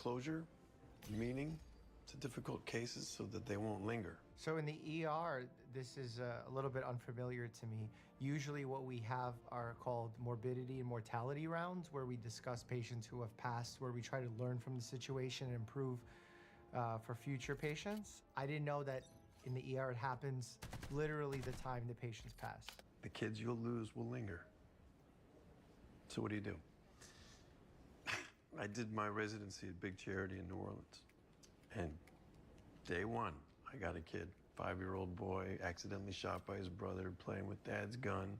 closure, meaning to difficult cases so that they won't linger. So in the ER, this is a little bit unfamiliar to me. Usually what we have are called morbidity and mortality rounds, where we discuss patients who have passed, where we try to learn from the situation and improve for future patients. I didn't know that in the ER it happens literally the time the patients pass. The kids you'll lose will linger. So what do? I did my residency at Big Charity in New Orleans. And day one, I got a kid, 5-year-old boy, accidentally shot by his brother, playing with dad's gun,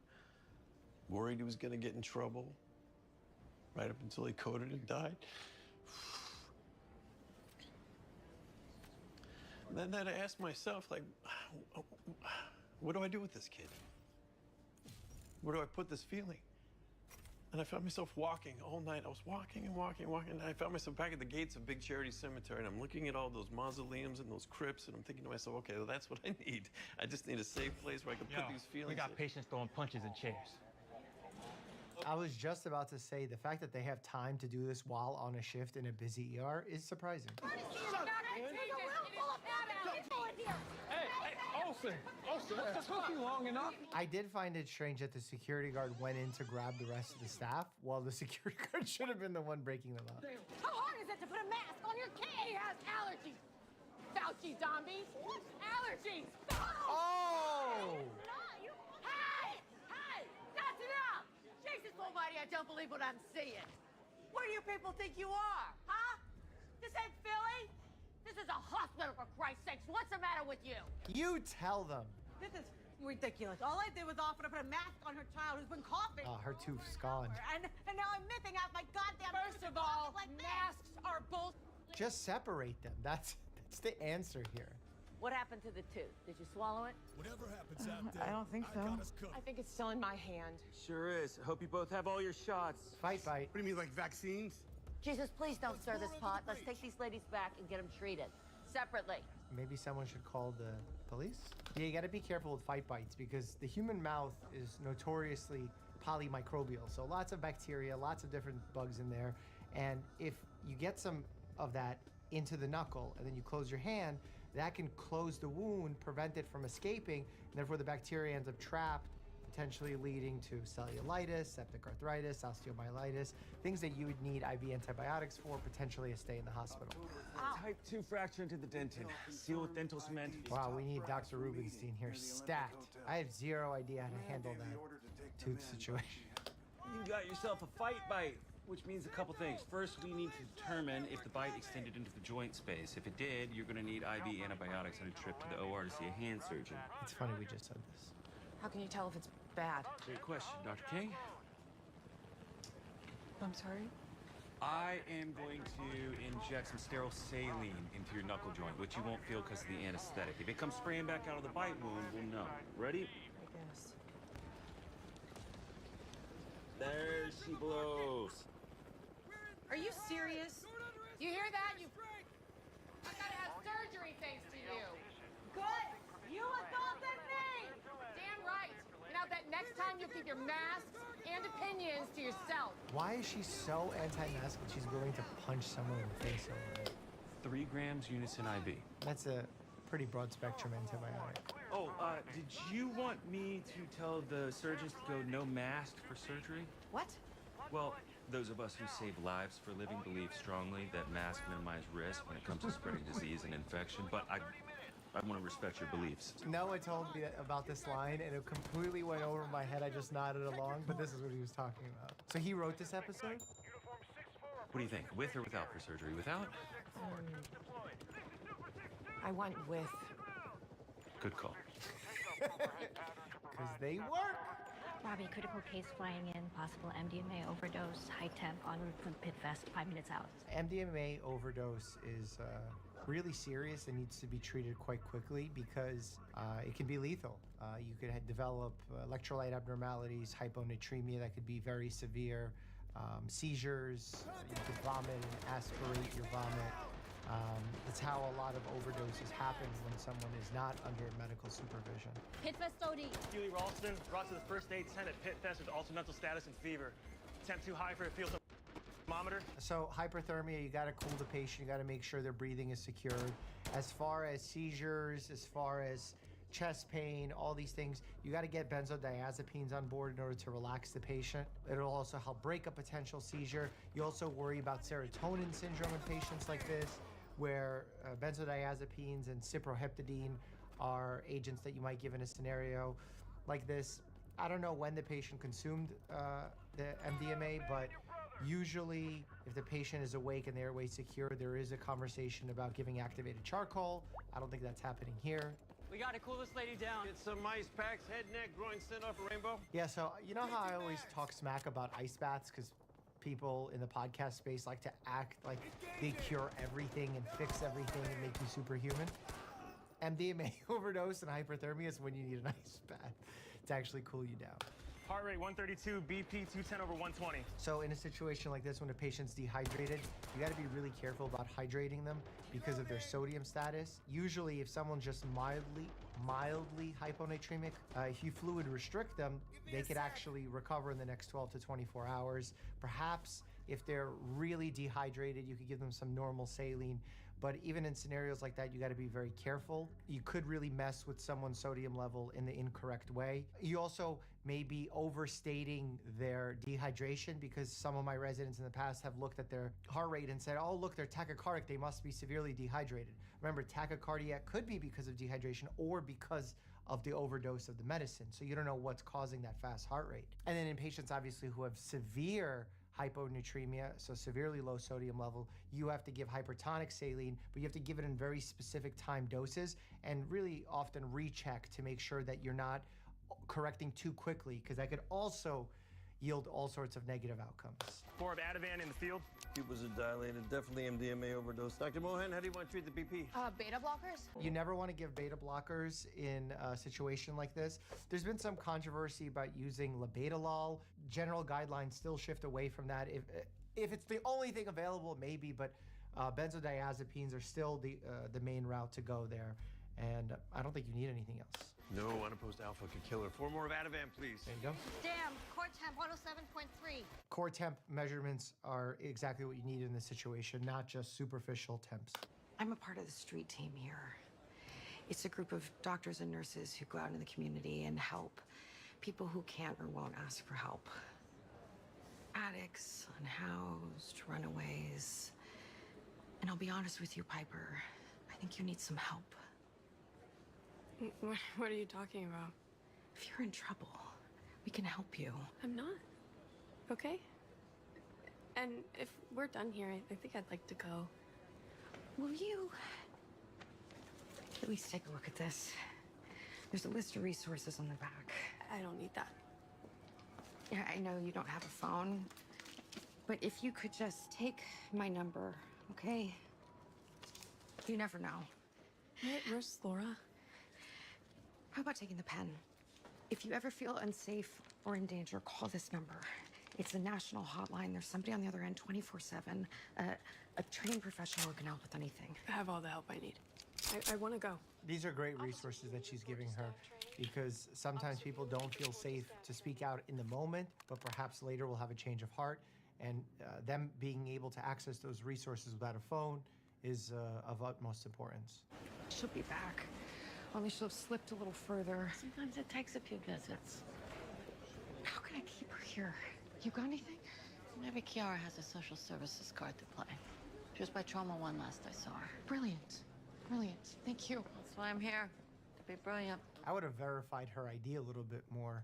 worried he was gonna get in trouble, right up until he coded and died. And then I asked myself, like, what do I do with this kid? Where do I put this feeling? And I found myself walking all night. I was walking and walking and walking, and I found myself back at the gates of Big Charity Cemetery, and I'm looking at all those mausoleums and those crypts, and I'm thinking to myself, okay, well, that's what I need. I just need a safe place where I can put these feelings we got in. patients throwing punches in chairs. I was just about to say, the fact that they have time to do this while on a shift in a busy ER is surprising. Hey, Olsen, this took you long enough. I did find it strange that the security guard went in to grab the rest of the staff, while the security guard should have been the one breaking them up. How hard is it to put a mask on your kid? He has allergies. Fauci zombies. Allergies. Oh! Hey! Hey! That's enough! Jesus almighty, I don't believe what I'm seeing. Where do you people think you are? Huh? This ain't Philly. This is a hospital, for Christ's sakes. What's the matter with you? You tell them. This is ridiculous. All I did was offer to put a mask on her child who's been coughing. Oh, her tooth's gone. And now I'm missing out my goddamn. First of all, masks are bull. Just separate them. That's the answer here. What happened to the tooth? Did you swallow it? Whatever happens out there, I don't think so. got us covered. I think it's still in my hand. Sure is. Hope you both have all your shots. Fight. What do you mean, like vaccines? Jesus, please don't stir this pot. Let's take these ladies back and get them treated separately. Maybe someone should call the police? Yeah, you gotta be careful with fight bites, because the human mouth is notoriously polymicrobial. So lots of bacteria, lots of different bugs in there. And if you get some of that into the knuckle and then you close your hand, that can close the wound, prevent it from escaping, and therefore the bacteria ends up trapped, potentially leading to cellulitis, septic arthritis, osteomyelitis, things that you would need IV antibiotics for, potentially a stay in the hospital. Type 2 fracture into the dentin. Seal with dental cement. Wow, we need Dr. Rubenstein here, stat. I have zero idea how to handle that tooth situation. You got yourself a fight bite, which means a couple things. First, we need to determine if the bite extended into the joint space. If it did, you're gonna need IV antibiotics and a trip to the OR to see a hand surgeon. It's funny we just said this. How can you tell if it's bad? Great question, Dr. King. I'm sorry? I am going to inject some sterile saline into your knuckle joint, which you won't feel because of the anesthetic. If it comes spraying back out of the bite wound, we'll know. Ready? I guess. There she blows. Are you serious? You hear that? I gotta have surgery thanks to you. Good. You assaulted me. Damn right. And I bet next time you'll keep your masks and opinions to yourself. Why is she so anti-mask that she's willing to punch someone in the face over it? 3 grams Unison IV. That's a pretty broad spectrum antibiotic. Oh, did you want me to tell the surgeons to go no mask for surgery? What? Well, those of us who save lives for a living believe strongly that masks minimize risk when it comes to spreading disease and infection, but I want to respect your beliefs. Noah told me about this line, and it completely went over my head. I just nodded along, but this is what he was talking about. So he wrote this episode? What do you think, with or without for surgery? Without? I went with. Good call. Because they work. Robbie, critical case flying in, possible MDMA overdose, high temp, en route from Pit Fest, 5 minutes out. MDMA overdose is really serious and needs to be treated quite quickly because it can be lethal. You could develop electrolyte abnormalities, hyponatremia that could be very severe, seizures, you could vomit and aspirate your vomit. That's how a lot of overdoses happen when someone is not under medical supervision. Pitfest OD. Huey Ralston brought to the first aid tent at Pit Fest with altered mental status and fever. Temp too high for a field of thermometer. So hyperthermia, you got to cool the patient. You got to make sure their breathing is secured. As far as seizures, as far as chest pain, all these things, you got to get benzodiazepines on board in order to relax the patient. It'll also help break a potential seizure. You also worry about serotonin syndrome in patients like this, where benzodiazepines and cyproheptadine are agents that you might give in a scenario like this. I don't know when the patient consumed the MDMA, but usually if the patient is awake and the airway secure, there is a conversation about giving activated charcoal. I don't think that's happening here. We gotta cool this lady down. Get some ice packs, head, neck, groin, send off a rainbow. Yeah, so you know how I always talk smack about ice baths because people in the podcast space like to act like they cure everything and fix everything and make you superhuman? MDMA overdose and hyperthermia is when you need an ice bath to actually cool you down. Heart rate 132, BP 210/120. So in a situation like this, when a patient's dehydrated, you got to be really careful about hydrating them because of their sodium status. Usually, if someone's just mildly hyponatremic, if you fluid restrict them, they could actually recover in the next 12 to 24 hours. Perhaps if they're really dehydrated, you could give them some normal saline. But even in scenarios like that, you got to be very careful. You could really mess with someone's sodium level in the incorrect way. You also may be overstating their dehydration because some of my residents in the past have looked at their heart rate and said, oh, look, they're tachycardic. They must be severely dehydrated. Remember, tachycardia could be because of dehydration or because of the overdose of the medicine. So you don't know what's causing that fast heart rate. And then in patients, obviously, who have severe hyponatremia, so severely low sodium level, you have to give hypertonic saline, but you have to give it in very specific time doses and really often recheck to make sure that you're not correcting too quickly, because that could also yield all sorts of negative outcomes. 4 of Ativan in the field. Pupils are dilated, definitely MDMA overdose. Dr. Mohan, how do you want to treat the BP? Beta blockers? You never want to give beta blockers in a situation like this. There's been some controversy about using labetalol. General guidelines still shift away from that. If it's the only thing available, maybe, but benzodiazepines are still the main route to go there. And I don't think you need anything else. No, unopposed alpha could kill her. 4 more of Ativan, please. There you go. Damn, core temp 107.3. Core temp measurements are exactly what you need in this situation, not just superficial temps. I'm a part of the street team here. It's a group of doctors and nurses who go out in the community and help people who can't or won't ask for help. Addicts, unhoused, runaways. And I'll be honest with you, Piper, I think you need some help. What are you talking about? If you're in trouble, we can help you. I'm not. Okay? And if we're done here, I think I'd like to go. Will you at least take a look at this? There's a list of resources on the back. I don't need that. Yeah, I know you don't have a phone, but if you could just take my number, okay? You never know. Where's Laura? How about taking the pen? If you ever feel unsafe or in danger, call this number. It's a national hotline. There's somebody on the other end 24/7. A trained professional who can help with anything. I have all the help I need. I want to go. These are great resources that she's giving her because sometimes people don't feel safe to speak out in the moment, but perhaps later will have a change of heart. And them being able to access those resources without a phone is of utmost importance. She'll be back. Only she'll have slipped a little further. Sometimes it takes a few visits. How can I keep her here? You got anything? Maybe Kiara has a social services card to play. She was by Trauma 1 last I saw her. Brilliant. Brilliant. Thank you. That's why I'm here. To be brilliant. I would have verified her ID a little bit more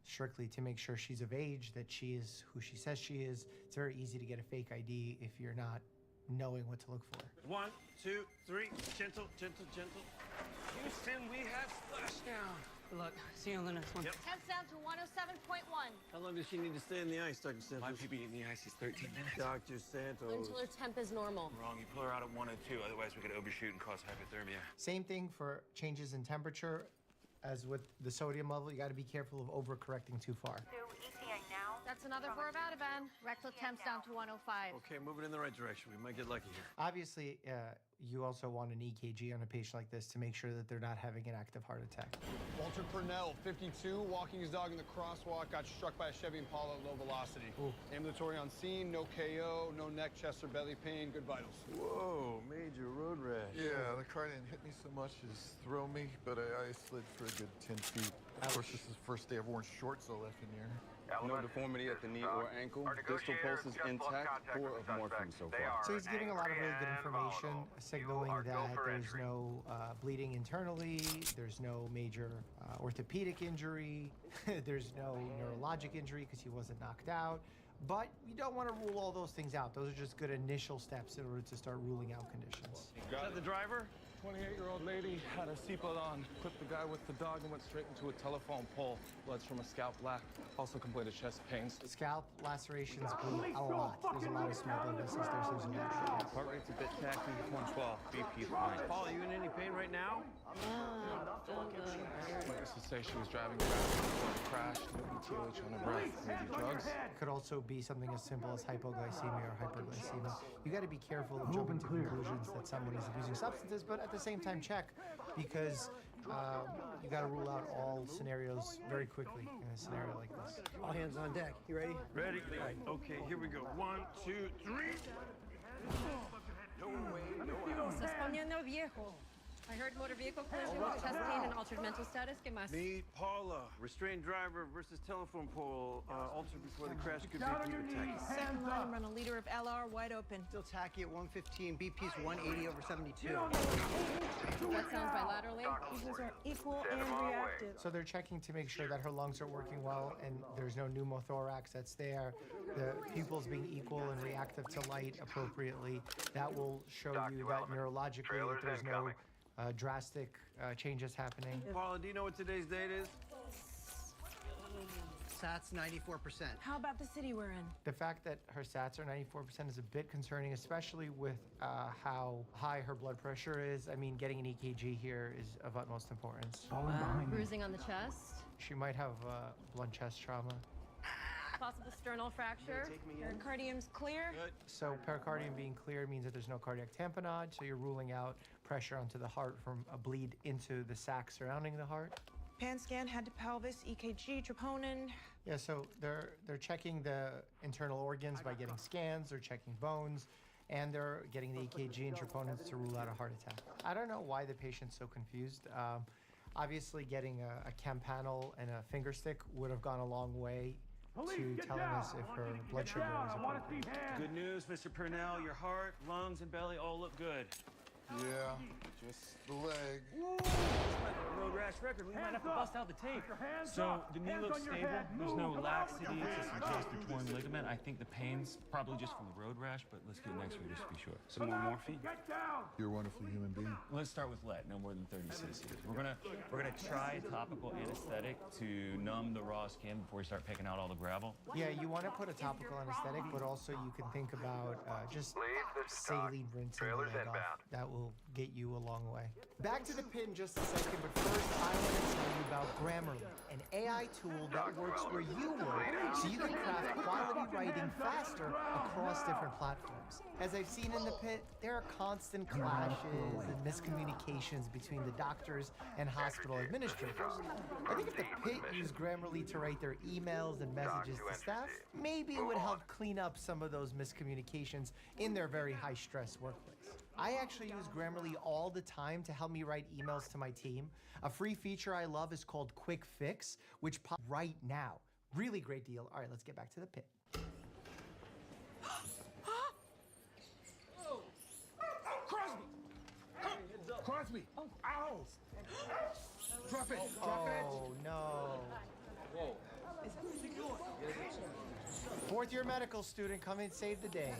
strictly to make sure she's of age, that she is who she says she is. It's very easy to get a fake ID if you're not knowing what to look for. 1, 2, 3. Gentle, gentle, gentle. Houston, we have splashdown. Good luck. See you on the next one. Yep. Temps down to 107.1. How long does she need to stay in the ice, Dr. My Santos? PB in the ice is 13 minutes. Dr. Santos. Until her temp is normal. Wrong. You pull her out at 102, otherwise we could overshoot and cause hypothermia. Same thing for changes in temperature as with the sodium level. You got to be careful of overcorrecting too far. ETA now. That's another for Ativan. Rectal temps down to 105. Okay, moving in the right direction. We might get lucky here. Obviously, you also want an EKG on a patient like this to make sure that they're not having an active heart attack. Walter Purnell, 52, walking his dog in the crosswalk, got struck by a Chevy Impala at low velocity. Ooh. Ambulatory on scene, no KO, no neck, chest, or belly pain, good vitals. Whoa, major road rash. Yeah, the car didn't hit me so much as throw me, but I slid for a good 10 feet. Of course, this is the first day I've worn shorts all afternoon. No deformity at the knee or ankle. Distal pulse is intact. 4 of morphine so far. So he's giving a lot of really good information, signaling that there's no bleeding internally, there's no major orthopedic injury, there's no neurologic injury because he wasn't knocked out. But you don't want to rule all those things out. Those are just good initial steps in order to start ruling out conditions. Is that the driver? 28-year-old lady had her seatbelt on, clipped the guy with the dog and went straight into a telephone pole. Blood's from a scalp lac. Also complained of chest pains. Scalp lacerations bleed a lot. There's a lot of small blood vessels there, so there's a lot of Heart rate's a bit tacky, 112. BP is fine. Paul, are you in any pain right now? Witnesses say she was driving fast before it crashed. No ETH on her breath. Maybe drugs. It could also be something as simple as hypoglycemia or hyperglycemia. You got to be careful of jumping to conclusions that someone is abusing substances, but at the same time check, because you got to rule out all scenarios very quickly in a scenario like this. All hands on deck. You ready? Ready? Okay, here we go. 1, 2, 3. Estás poniendo viejo. I heard motor vehicle collision with chest pain and altered mental status. ¿Qué más? Meet Paula. Restrained driver versus telephone pole. Altered before the crash could be detected. Sam, run a liter of LR wide open. Still tacky at 115. BP's 180 over 72. That sounds bilaterally. Equals are equal and reactive. So they're checking to make sure that her lungs are working well and there's no pneumothorax that's there. The pupils being equal and reactive to light appropriately. That will show you that neurologically that there's no drastic changes happening. Paula, do you know what today's date is? SAT's 94%. How about the city we're in? The fact that her SATs are 94% is a bit concerning, especially with how high her blood pressure is. I mean, getting an EKG here is of utmost importance. Bruising on the chest. She might have blunt chest trauma. Possible sternal fracture. Pericardium's clear. Good. So pericardium being clear means that there's no cardiac tamponade, so you're ruling out pressure onto the heart from a bleed into the sac surrounding the heart. Pan scan, head to pelvis, EKG, troponin. Yeah, so they're checking the internal organs by getting scans, they're checking bones, and they're getting the EKG and troponins to rule out a heart attack. I don't know why the patient's so confused. Obviously, getting a chem panel and a finger stick would have gone a long way to telling us if her blood sugar was appropriate. Good news, Mr. Purnell. Your heart, lungs, and belly all look good. Yeah, just the leg. Road rash record. We might have to bust out the tape. So the knee looks stable. There's no laxity to suggest a torn ligament. I think the pain's probably just from the road rash, but let's get an X-ray just to be sure. Some more morphine. You're a wonderful human being. Let's start with lead. No more than 30 cc's. We're gonna try topical anesthetic to numb the raw skin before we start picking out all the gravel. Yeah, you want to put a topical anesthetic, but also you can think about just saline rinsing the leg off. That will get you a long way. Back to the pin just a second, but first I want to tell you about Grammarly, an AI tool that works where you work, so you can craft quality writing faster across different platforms. As I've seen in the pit, there are constant clashes and miscommunications between the doctors and hospital administrators. I think if the pit used Grammarly to write their emails and messages to staff, maybe it would help clean up some of those miscommunications in their very high-stress workplace. I actually use Grammarly all the time to help me write emails to my team. A free feature I love is called Quick Fix, which pops right now. Really great deal. All right, let's get back to the pit. Crosby! Ow! Drop it! Drop it! Oh, no. Fourth-year medical student, come and save the day.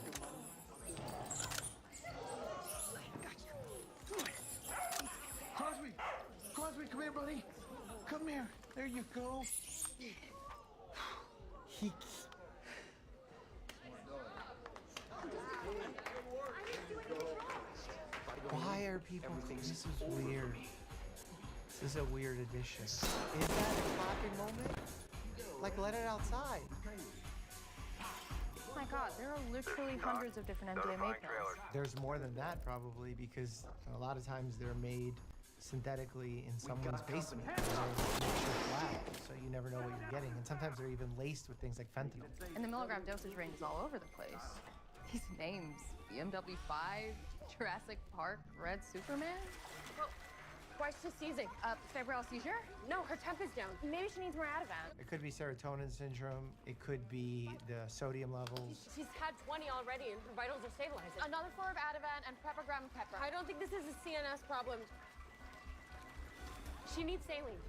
Crosby! Crosby, come here, buddy! Come here. There you go. Why are people... This is weird. This is a weird addition. Is that a clapping moment? Like, let it outside. Scott, there are literally hundreds of different MDMA pills. There's more than that probably because a lot of times they're made synthetically in someone's basement or in a makeshift lab, so you never know what you're getting. And sometimes they're even laced with things like fentanyl. And the milligram dosage range is all over the place. These names, BMW 5, Jurassic Park, Red Superman. Well, why is she seizing? Febrile seizure? No, her temp is down. Maybe she needs more Ativan. It could be serotonin syndrome. It could be the sodium levels. She's had 20 already and her vitals are stabilizing. Another 4 of Ativan and Peprogram Pepper. I don't think this is a CNS problem. She needs saline.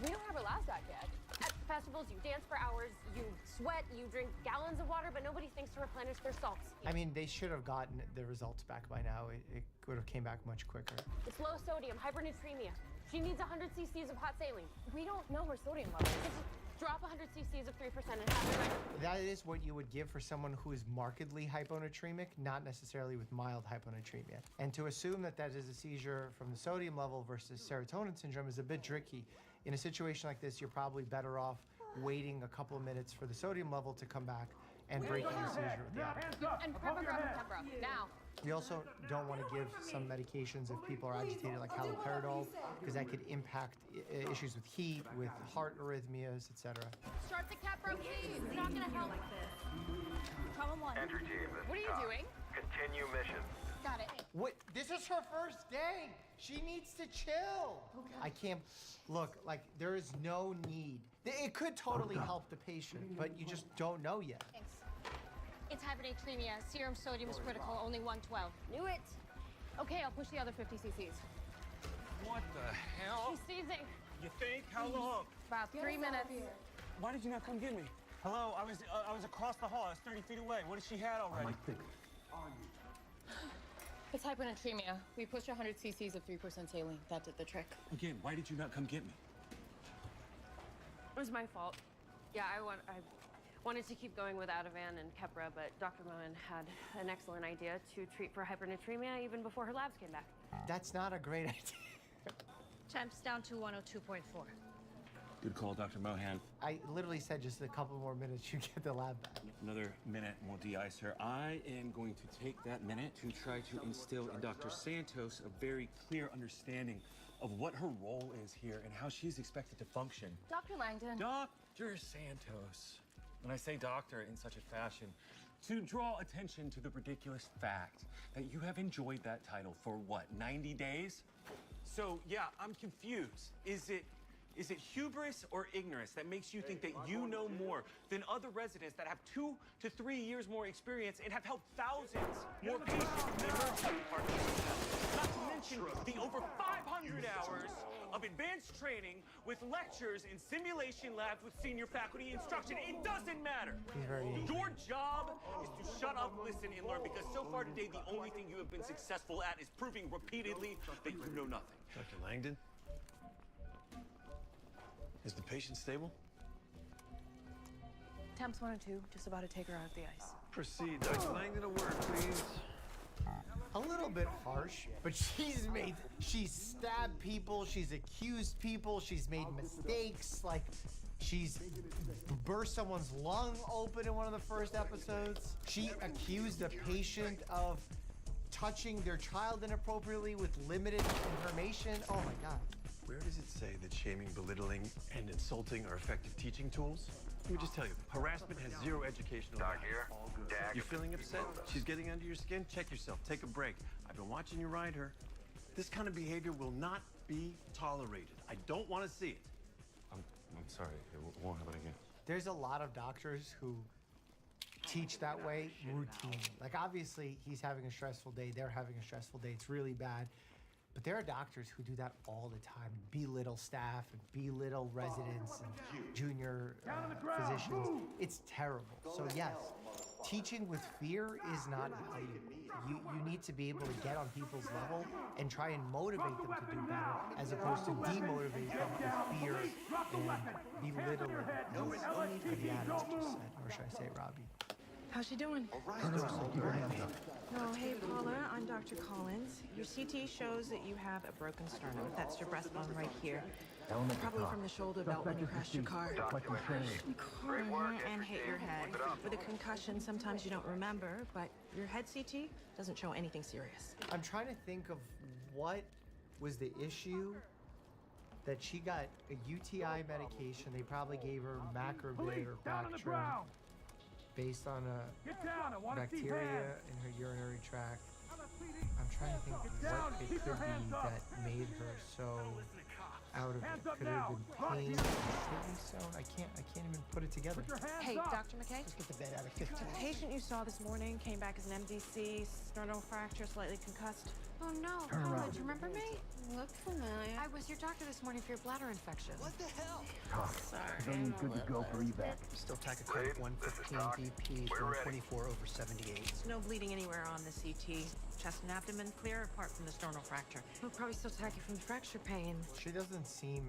We don't have her last act yet. At festivals, you dance for hours, you sweat, you drink gallons of water, but nobody thinks to replenish their salts. I mean, they should have gotten the results back by now. It would have came back much quicker. It's low sodium, hypernatremia. She needs 100 cc's of hot saline. We don't know her sodium levels. Just drop 100 cc's of 3% and have her ready. That is what you would give for someone who is markedly hyponatremic, not necessarily with mild hyponatremia. And to assume that that is a seizure from the sodium level versus serotonin syndrome is a bit tricky. In a situation like this, you're probably better off waiting a couple of minutes for the sodium level to come back and breaking the seizure with the Ativan. And Peprogram Pepper, now. We also don't want to give some medications if people are agitated, like haloperidol, because that could impact issues with heat, with heart arrhythmias, etc. Start the Capro, please. It's not gonna help. Problem 1. Enter team. What are you doing? Continue mission. Got it. What? This is her first day. She needs to chill. Okay. I can't. Look, like, there is no need. It could totally help the patient, but you just don't know yet. Thanks. It's hypernatremia. Serum sodium is critical, only 112. Knew it. Okay, I'll push the other 50 cc's. What the hell? She's seizing. You think? How long? About 3 minutes. Why did you not come get me? Hello, I was across the hall. I was 30 feet away. What did she had already? It's hyponatremia. We pushed 100 cc's of 3% saline. That did the trick. Again, why did you not come get me? It was my fault. Yeah, I wanted to keep going with Ativan and Keppra, but Dr. Mohan had an excellent idea to treat for hypernatremia even before her labs came back. That's not a great idea. Temps down to 102.4. Good call, Dr. Mohan. I literally said just a couple more minutes, you get the lab back. Another minute and we'll de-ice her. I am going to take that minute to try to instill in Dr. Santos a very clear understanding of what her role is here and how she's expected to function. Dr. Langdon. Dr. Santos. When I say doctor in such a fashion, to draw attention to the ridiculous fact that you have enjoyed that title for what, 90 days? So, yeah, I'm confused. Is it hubris or ignorance that makes you think that you know more than other residents that have 2 to 3 years more experience and have helped thousands more patients in the emergency department? Not to mention the over 500 hours of advanced training with lectures in simulation labs with senior faculty instruction. It doesn't matter. Your job is to shut up, listen, and learn, because so far today, the only thing you have been successful at is proving repeatedly that you know nothing. Dr. Langdon? Is the patient stable? Temps 1 and 2, just about to take her out of the ice. Proceed. Dr. Langdon, a word, please. A little bit harsh, but she's stabbed people, she's accused people, she's made mistakes, like she's burst someone's lung open in one of the first episodes. She accused a patient of touching their child inappropriately with limited information. Oh my God. Where does it say that shaming, belittling, and insulting are effective teaching tools? Let me just tell you, harassment has zero educational value. You're feeling upset? She's getting under your skin? Check yourself. Take a break. I've been watching you ride her. This kind of behavior will not be tolerated. I don't want to see it. I'm sorry. It won't happen again. There's a lot of doctors who teach that way routinely. Like, obviously, he's having a stressful day. They're having a stressful day. It's really bad. But there are doctors who do that all the time, belittle staff and belittle residents and junior physicians. It's terrible. So yes, teaching with fear is not valuable. You need to be able to get on people's level and try and motivate them to do better, as opposed to demotivate them with fear and belittling, as the adage just said, or should I say Robbie. How's she doing? Oh, hey, Paula, I'm Dr. Collins. Your CT shows that you have a broken sternum. That's your breastbone right here. Probably from the shoulder belt when you crashed your car. And hit your head. With a concussion, sometimes you don't remember, but your head CT doesn't show anything serious. I'm trying to think of what was the issue that she got a UTI medication. They probably gave her macrobid or Bactrim based on a bacteria in her urinary tract. I'm trying to think what it could be that made her so out of it. Could it have been pain, kidney stone? I can't even put it together. Hey, Dr. McKay? Let's get the bed out of 15. The patient you saw this morning came back as an MDC, sternal fracture, slightly concussed. Oh no, Paula, do you remember me? Look familiar. I was your doctor this morning for your bladder infection. What the hell? Sorry, I'm good to go for evac. Still tachycardic 115 BPs, 124 over 78. No bleeding anywhere on the CT. Chest and abdomen clear apart from the sternal fracture. We're probably still tacky from the fracture pain. She doesn't seem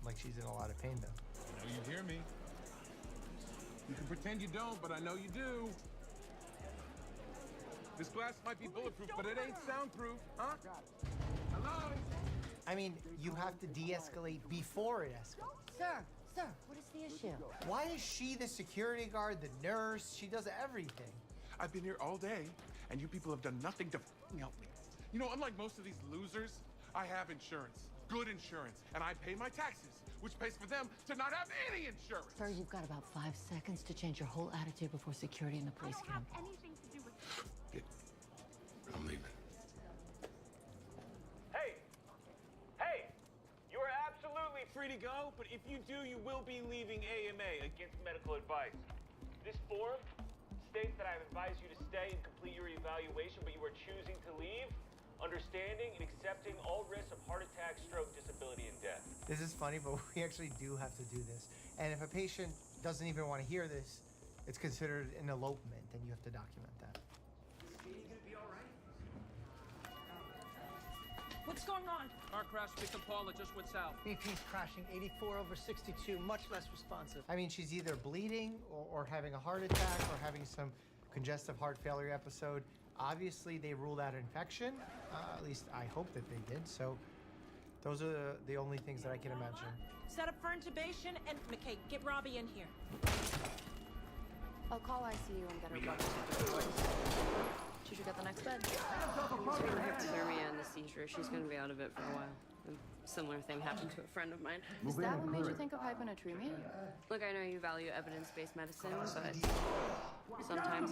like she's in a lot of pain, though. I know you hear me. You can pretend you don't, but I know you do. This glass might be bulletproof, but it ain't soundproof, huh? Hello? I mean, you have to de-escalate before it escalates. Sir, what is the issue? Why is she the security guard, the nurse? She does everything. I've been here all day, and you people have done nothing to help me. You know, unlike most of these losers, I have insurance. Good insurance. And I pay my taxes, which pays for them to not have any insurance. Sir, you've got about 5 seconds to change your whole attitude before security and the police get involved. anything to do with I'm leaving. Hey! You are absolutely free to go, but if you do, you will be leaving AMA against medical advice. This form states that I've advised you to stay and complete your evaluation, but you are choosing to leave, understanding and accepting all risks of heart attack, stroke, disability, and death. This is funny, but we actually do have to do this. And if a patient doesn't even want to hear this, it's considered an elopement, and you have to document that. What's going on? Car crash, Victor Paula just went south. BP's crashing 84 over 62, much less responsive. I mean, she's either bleeding or having a heart attack or having some congestive heart failure episode. Obviously, they ruled out infection. At least I hope that they did. So those are the only things that I can imagine. Set up for intubation, and McKay, get Robbie in here. I'll call ICU and get her blood pressure. She should get the next bed. Between hypothermia and the seizure, she's going to be out of it for a while. A similar thing happened to a friend of mine. Is that what made you think of hyponatremia? Look, I know you value evidence-based medicine, but sometimes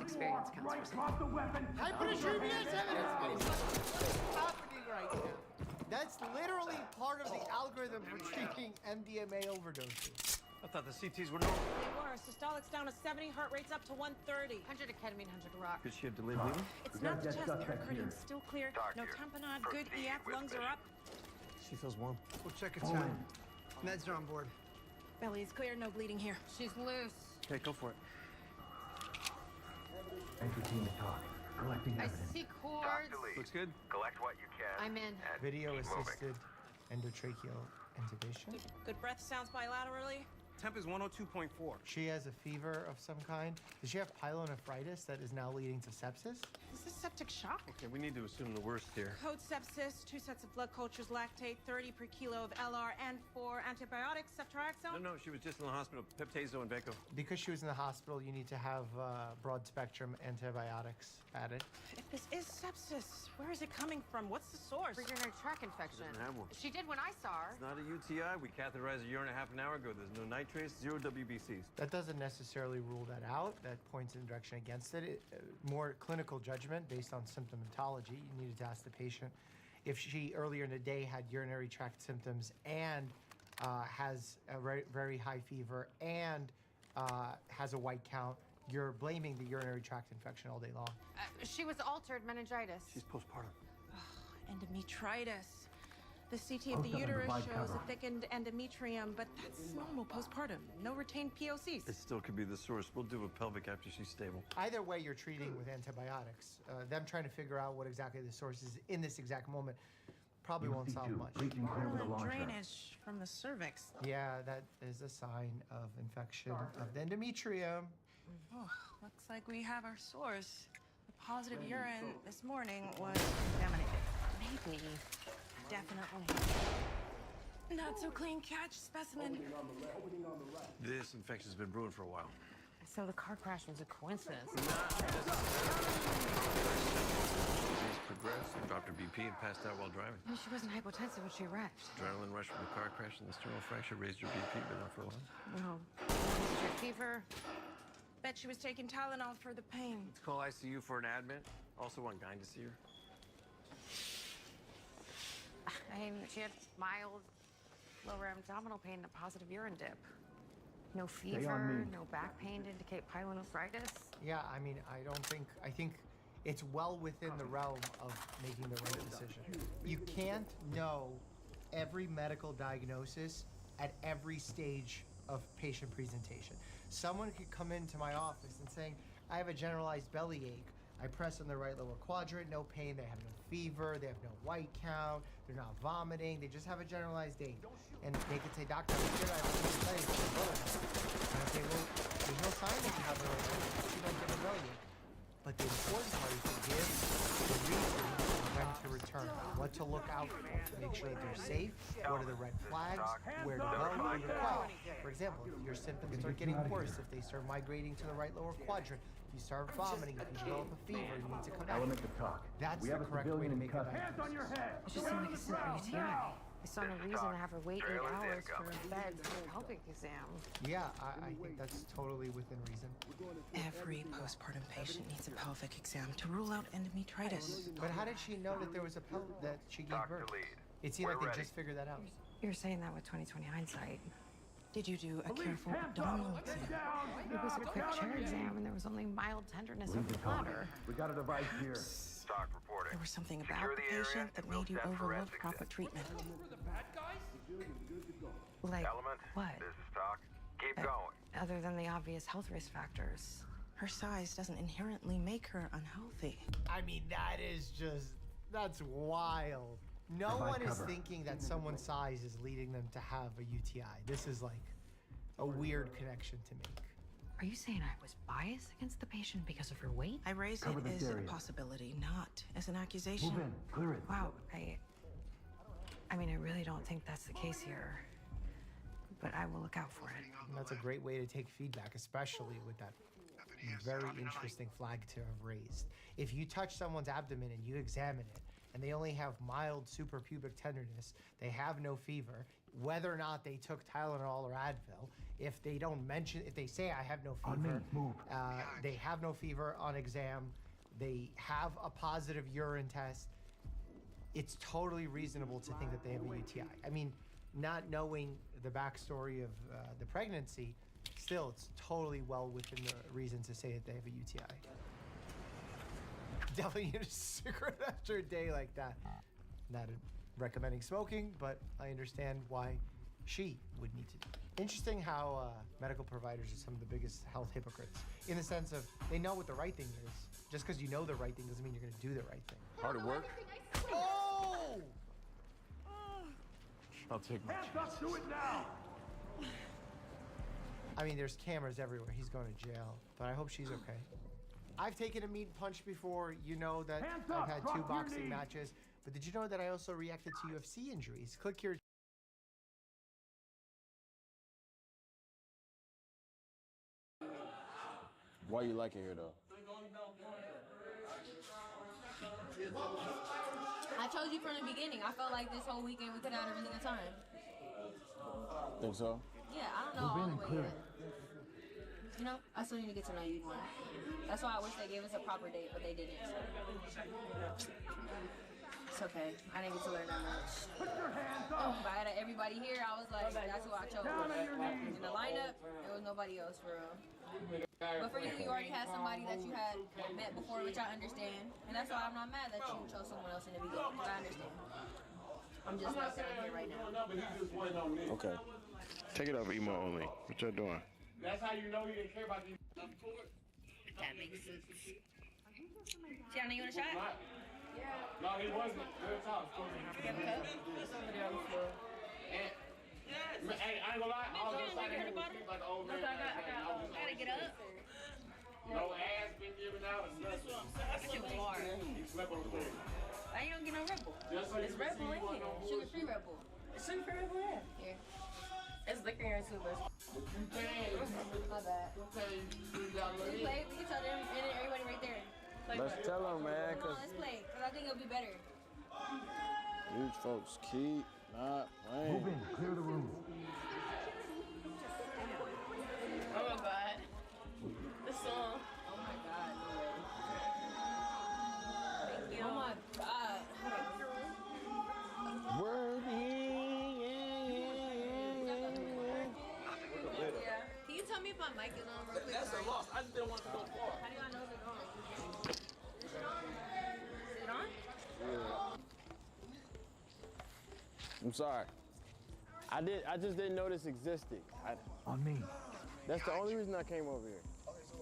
experience counts for something. Hyponatremia is evidence-based. What's happening right now? That's literally part of the algorithm for treating MDMA overdoses. I thought the CTs were normal. They were. Systolic's down to 70, heart rate's up to 130. 100 of ketamine, 100 rock. Did she have delayed bleeding? It's not the chest. Pericardium's still clear. No tamponade. Good EF. Lungs are up. She feels warm. We'll check it out. Meds are on board. Belly is clear. No bleeding here. She's loose. Okay, go for it. Entry team to talk. Collecting I evidence. see cords. Looks good. Collect what you can. I'm in. Video-assisted endotracheal intubation. Good breath sounds bilaterally. Temp is 102.4. She has a fever of some kind. Does she have pyelonephritis that is now leading to sepsis? This is septic shock. Okay, we need to assume the worst here. Code sepsis, 2 sets of blood cultures, lactate, 30 per kilo of LR, and 4 antibiotics, ceftriaxone. No, she was just in the hospital. Peptazo and Vanco. Because she was in the hospital, you need to have broad-spectrum antibiotics added. If this is sepsis, where is it coming from? What's the source? Urinary tract infection. Doesn't have one. She did when I saw her. It's not a UTI. We catheterized a urine a half an hour ago. There's no nitrates, 0 WBCs. That doesn't necessarily rule that out. That points in a direction against it. More clinical judgment based on symptomatology. You needed to ask the patient if she earlier in the day had urinary tract symptoms and has a very, very high fever and has a white count. You're blaming the urinary tract infection all day long. She was altered meningitis. She's postpartum. Endometritis. The CT of the uterus shows a thickened endometrium, but that's normal postpartum. No retained POCs. It still could be the source. We'll do a pelvic after she's stable. Either way, you're treating with antibiotics. Them trying to figure out what exactly the source is in this exact moment probably won't solve much. Drainage from the cervix. Yeah, that is a sign of infection of the endometrium. Oh, looks like we have our source. The positive urine this morning was contaminated. Maybe. Definitely. Not so clean catch, specimen. This infection's been brewing for a while. So the car crash was a coincidence. Disease progressed, dropped her BP, and passed out while driving. No, she wasn't hypotensive when she wrecked. Adrenaline rush from the car crash and the sternal fracture raised her BP, but not for long. No. Raised her fever. Bet she was taking Tylenol for the pain. Let's call ICU for an admit. Also want Guy to see her. I mean, she had mild lower abdominal pain and a positive urine dip. No fever, no back pain to indicate pyelonephritis. Yeah, I mean, I think it's well within the realm of making the right decision. You can't know every medical diagnosis at every stage of patient presentation. Someone could come into my office and saying, I have a generalized bellyache. I press on the right lower quadrant, no pain, they have no fever, they have no white count, they're not vomiting, they just have a generalized ache. And they could say, doctor, I'm sure I have a study. And I say, well, there's no sign that you have a bellyache. But the important part is to give the reason when to return, what to look out for to make sure that they're safe, what are the red flags, where to go, who to call. For example, if your symptoms start getting worse, if they start migrating to the right lower quadrant, if you start vomiting, if you develop a fever, you need to come back. Element to talk. That's the correct way to make a diagnosis. It just seemed like a simple UTI. I saw no reason to have her wait 8 hours for a bed for a pelvic exam. Yeah, I think that's totally within reason. Every postpartum patient needs a pelvic exam to rule out endometritis. But how did she know that there was a that she gave birth? It seemed like they just figured that out. You're saying that with 20/20 hindsight. Did you do a careful abdominal exam? It was a quick chair exam, and there was only mild tenderness of the bladder. We got a device here. Talk reporting. There was something about the patient that made you overlook proper treatment. Like Element, what? this is talk. Keep going. Other than the obvious health risk factors. Her size doesn't inherently make her unhealthy. I mean, that's wild. No one is thinking that someone's size is leading them to have a UTI. This is like a weird connection to make. Are you saying I was biased against the patient because of her weight? I raise it as a possibility, not as an accusation. Move in, clear it. Wow, I mean, I really don't think that's the case here. But I will look out for it. And that's a great way to take feedback, especially with that very interesting flag to have raised. If you touch someone's abdomen and you examine it, and they only have mild suprapubic tenderness, they have no fever, whether or not they took Tylenol or Advil, if they don't mention, if they say I have no fever, they have no fever on exam, they have a positive urine test, it's totally reasonable to think that they have a UTI. I mean, not knowing the backstory of the pregnancy, still, it's totally well within the reason to say that they have a UTI. Definitely need a cigarette after a day like that. Not recommending smoking, but I understand why she would need to do it. Interesting how medical providers are some of the biggest health hypocrites, in the sense of they know what the right thing is. Just because you know the right thing doesn't mean you're going to do the right thing. Hard at work? Oh! I'll take my chances. Do it now. I mean, there's cameras everywhere. He's going to jail, but I hope she's okay. I've taken a meat punch before. You know that I've had 2 boxing matches. But did you know that I also reacted to UFC injuries? Click here. Why you like it here, though? I told you from the beginning, I felt like this whole weekend we could have had a really good time. Think so? Yeah, I don't know all the way yet. You know, I still need to get to know you more. That's why I wish they gave us a proper date, but they didn't. It's okay. I didn't get to learn that much. But out of everybody here, I was like, that's who I chose. In the lineup, there was nobody else for real. But for you, you already had somebody that you had met before, which I understand. And that's why I'm not mad that you chose someone else in the beginning, because I understand. I'm just not sitting here right now. Okay. Take it over emo only. What y'all doing? That's how you know he didn't care about you. That makes sense. Tiana, you want a shot? No, he wasn't. Real talk. You have a cup? It's over there on the floor. Hey, I ain't gonna lie. I was just like an old man. I gotta get up. No ass been given out. That shit was hard. He slept on the bed. Why you don't get no Red Bull? Just so you It's can Red see Bull you in want here. no Sugar-free Red Bull. Super over there. Here. It's liquor here too, but my bad. We play. We can tell them and everybody right there. Play Let's ball. tell them, man. Come on, let's play. Cause I think it'll be better. These folks keep not playing. Move in, clear the room. Oh my god. The song. Oh my god. Thank you. Oh my god. Yeah. Can you tell me if my mic is on real quick? That's a loss. I just didn't want to go far. How do I know if it's on? Is it on? Is it on? Yeah. I'm sorry. I just didn't know this existed. On me. That's the only reason I came over here. Okay, so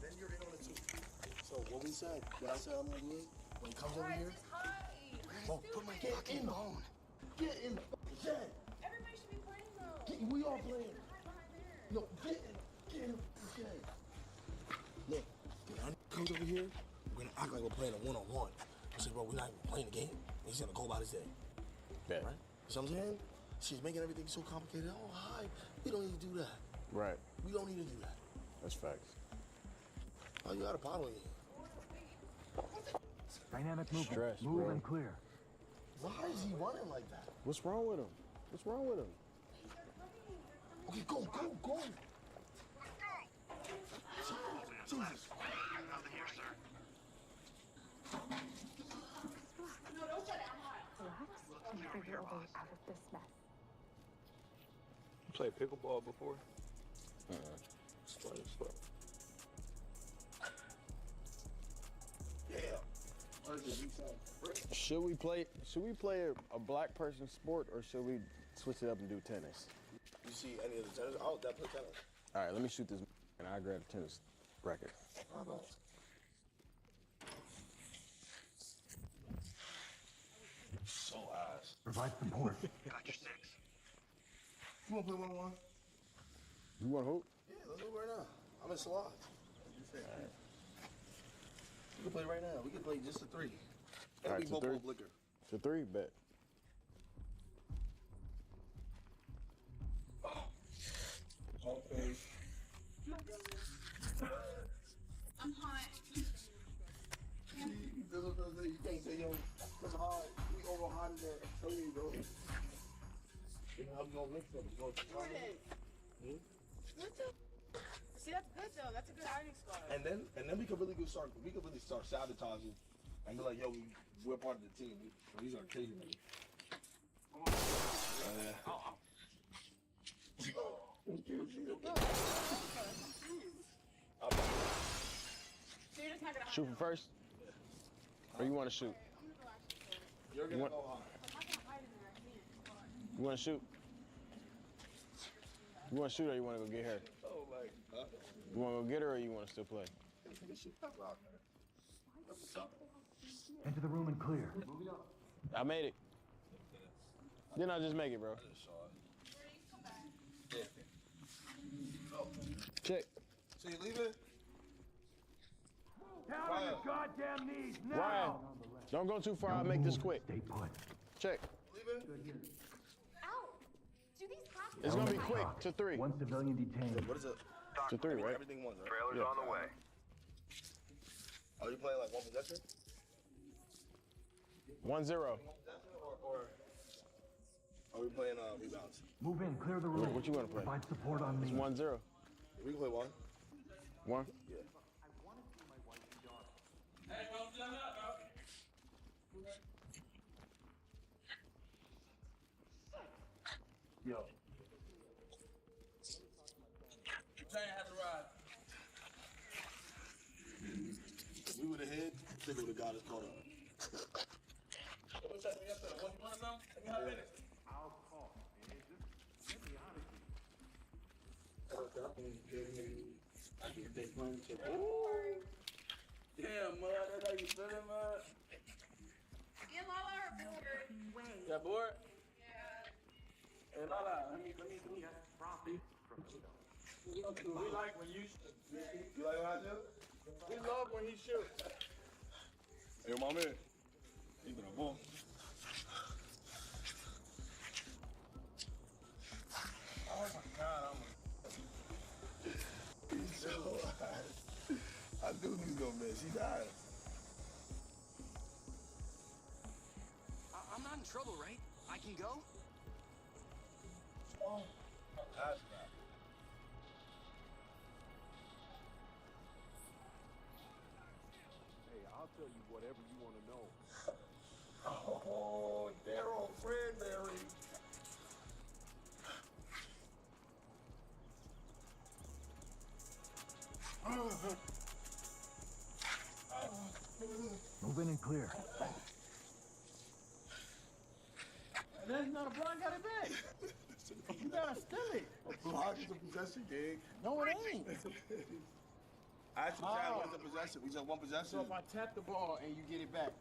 then you already know the two. So what we said, what I said I'm gonna do, when he comes over here, well, put my fucking phone. Get in the fucking shed. Everybody should be playing though. We all playing. No, get in the fucking shed. Look, when I comes over here, we're gonna act like we're playing a one-on-one. I said, bro, we're not even playing the game. He's gonna go about his day. Bet. Right? You see what I'm saying? She's making everything so complicated. Oh, hi. We don't need to do that. Right. We don't need to do that. That's facts. Oh, you got a bottle in here. Dynamic movement. Stress, Move bro. and clear. Why is he running like that? What's wrong with him? What's wrong with him? Okay, go. Jesus. And figure a way out of this mess. You played pickleball before? It's fun. Yeah. Should we play a black person sport or should we switch it up and do tennis? You see any of the tennis? Oh, that play tennis. All right, let me shoot this and I'll grab the tennis racket. So ass. Provide support. Got your six. You wanna play one-on-one? You want to hoop? Yeah, let's do it right now. I'm in slots. Right. We can play right now. We can play just a three. All right, we both three. liquor. To three, bet. Okay. I'm hot. You can't say, yo, it's hard. We over hot in there. Tell you, bro. I'm gonna mix them. See, that's good though. That's a good hiding spot. And then we could really start sabotaging and be like, yo, we're part of the team. These are crazy niggas. Shoot from first? Or you want to shoot? You're gonna go hard. You want to shoot? You want to shoot or you want to go get her? Oh my God. You want to go get her or you want to still play? Enter the room and clear. I made it. Didn't I just make it, bro? Check. So you leaving? Down on your goddamn knees now! Ryan, don't go too far. I'll make this quick. Stay put. Check. Leaving? Ow! Do these cops? It's gonna be quick. To three. One civilian detained. What is it? To three, right? Everything won, right? Trailer's Yeah. on the way. Are you playing like one possession? 1-0. Or are we playing rebounds? Move in, clear the room. What you want to play? Provide support on me. It's 1-0. We can play one. One? Yeah. Yo. Giant had to ride. If we would have hit, I think we would have got us caught up. What time we up there? What you want to know? Give me 5 minutes. I'll call. Get me out of here. Damn, mud. That's how you feeling, mud? Get Lala her board. Yeah, bored? Yeah. Hey, Lala, let me we like when you shoot. You like what I do? We love when he shoots. Hey, my man. He's been a bull. trouble, right? I can go? Oh, that's bad. Hey, I'll tell you whatever you want to know. Oh, Daryl Cranberry. Move in and clear. That's not a block, got it back. You gotta steal it. A block is a possession, gang. No, it ain't. I asked you, Chad, what is a possession? We just one possession. So if I tap the ball and you get it back,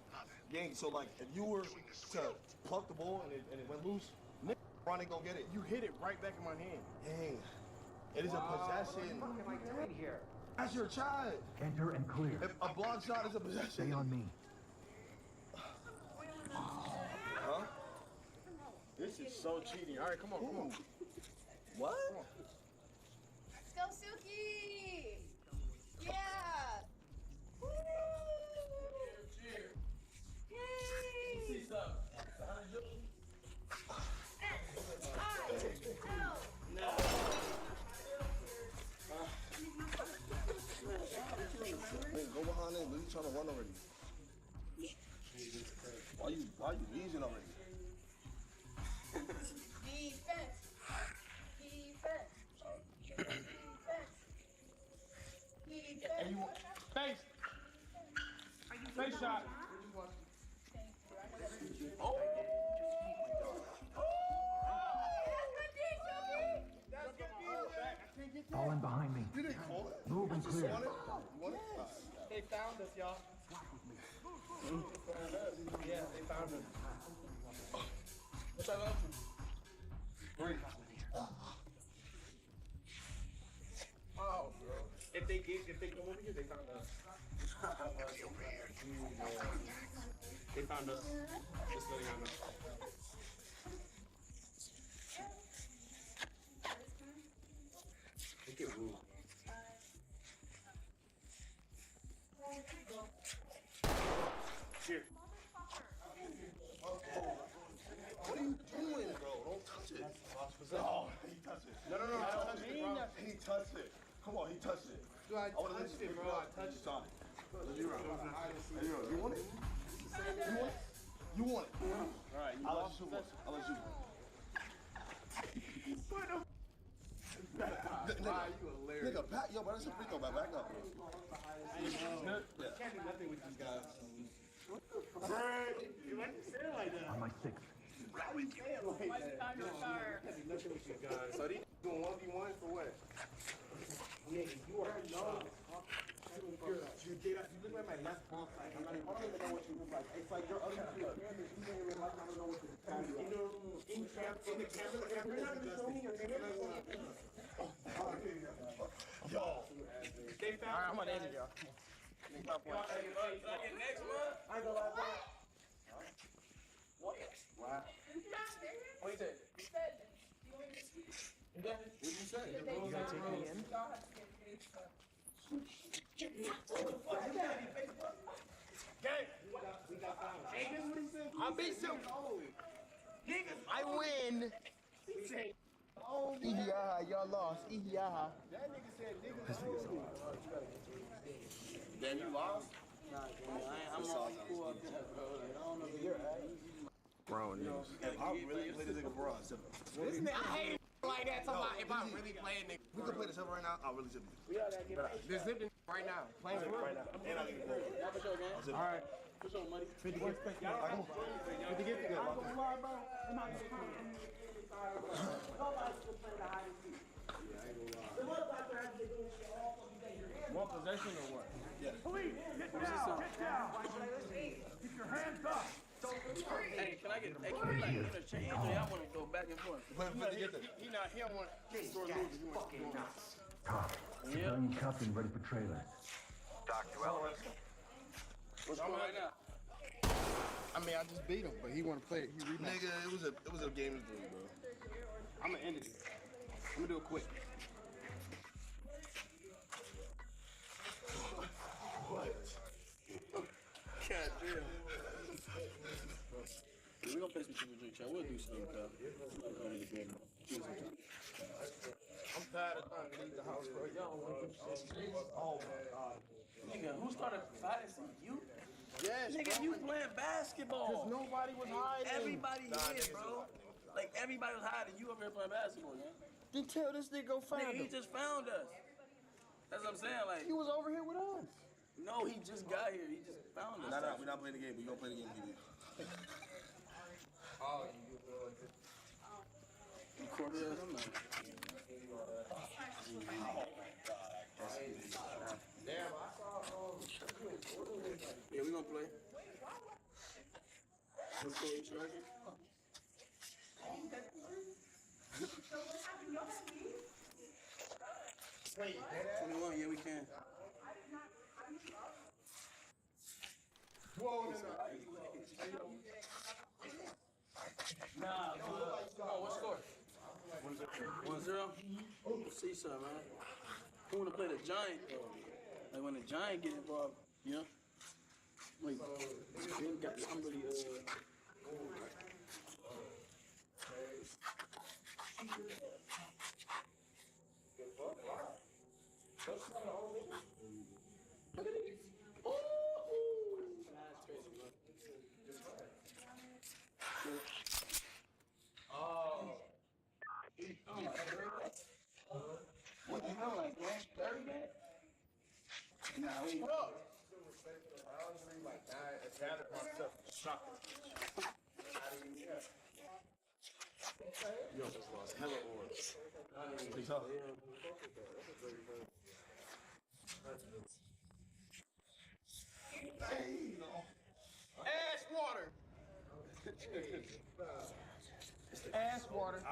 Gang, so like, if you were to pluck the ball and it went loose, Ronnie gonna get it. you hit it right back in my hand. Gang, it is a possession. What am I doing here? That's your child. Enter and clear. If a block shot is a possession. Stay on me. Huh? This is so cheating. All right, come on, come on. What? Let's go, Suki! Yeah! Woo! Yay! Wait, go behind him. What are you trying to run already? Why you leaving already? Defense! Defense! Defense! And you want face. Face shot. Oh! Fall in behind me. You didn't call it? Move and clear. You want it? They found us, y'all. Yeah, they found us. What's that up? Breathe. Oh, bro. If they come over here, they found us. They found us. Just letting y'all know. Look at Blue. Here. What are you doing, bro? Don't touch it. Oh, he touched it. No, he touched it, bro. He touched it. Come on, he touched it. Dude, I touched it, bro. I touched it. You want it? You want it? All right, I'll let you shoot. I'll let you. You hilarious. Nigga, back, yo, bro, that's a free throw, back up. Can't do nothing with these guys. You went to say it like that. On my six. Can't do nothing with these guys. So these doing 1v1 for what? Yeah, you already know. You look like my left pump. I don't even know what you look like. It's like your other two cameras. You don't even like, I don't know what to do. In the camera, you're not going to show me your camera. Yo. They found. All right, I'm on the end of y'all. Next month? I ain't gonna lie, bro. What? Wow. What you say? What did you say? You gotta take me in? I beat you. I win. Y'all lost. That nigga said niggas. Then you lost? I'm all cool up there, bro. I don't know if you're Bro, if I really play this nigga, bro, I'll zip him. this nigga, I hate it like that. If I really play a nigga. We can play this up right now, I'll really zip him. Just zip the right now. Playing for real. Right now. And I'll give you the ball. All right. For sure, money. 50 gifts. 50 gifts. Good. One possession or what? Yeah. Police, get down, get down. Keep your hands up. Hey, can I get a change or y'all want to go back and forth? He don't want to score losers. He wants to score winners. Cop. Civilian cuffed and ready for trailer. Dr. Ellis. What's going on right now? I mean, I just beat him, but he want to play it. He rematch. Nigga, it was a game of three, bro. I'm gonna end it. I'm gonna do it quick. What? God damn. We're gonna play some Triple J, chat. We'll do something, cuz. I'm tired of trying to leave the house, bro. Y'all don't want to do shit. Oh my God. Nigga, who started fighting? You? Yes, Nigga, bro. you playing basketball. Because nobody was hiding. Everybody Nah, hid, niggas bro. was hiding. Like, everybody was hiding. You over here playing basketball, man. Then tell this nigga go find Nigga, him. he just found us. That's what I'm saying, like. He was over here with us. No, he just got here. He just found us. Nah, we're not playing the game. We gonna play the game with you. Oh, you recorded us? I'm not. Damn, I saw. Yeah, we gonna play. Let's go, striker. 21, yeah, we can. Nah, what score? 1-0. Let's see something, man. Who wanna play the Giant though? Like when the Giant get involved, you know? Wait, Ben got somebody. What the hell, like, bro? 30 minutes? Nah, we up. Yo, just lost hella orbs. Ass water. Ass water.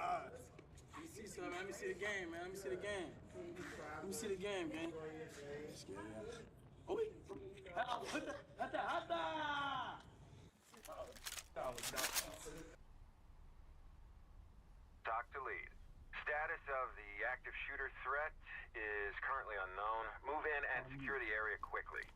Let me see something, man. Let me see the game, man. Let me see the game. Let me see the game, gang. Oh, wait. Dr. Lead, status of the active shooter threat is currently unknown. Move in and secure the area quickly.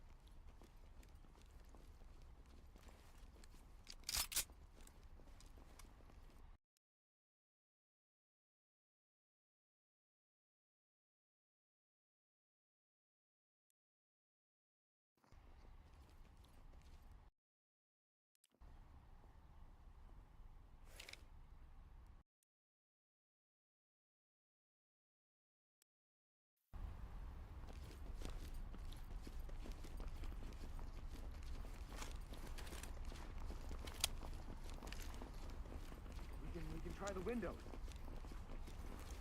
We can try the windows.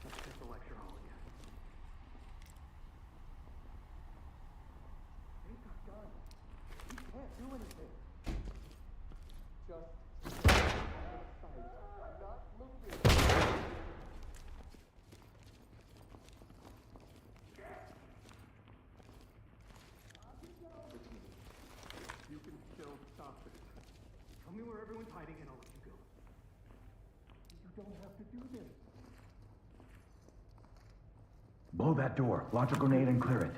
Let's check the lecture hall again. They've got guns. We can't do anything. Just sight. I'm not moving. You can still stop it. Tell me where everyone's hiding and I'll let you go. You don't have to do this. Blow that door, launch a grenade and clear it.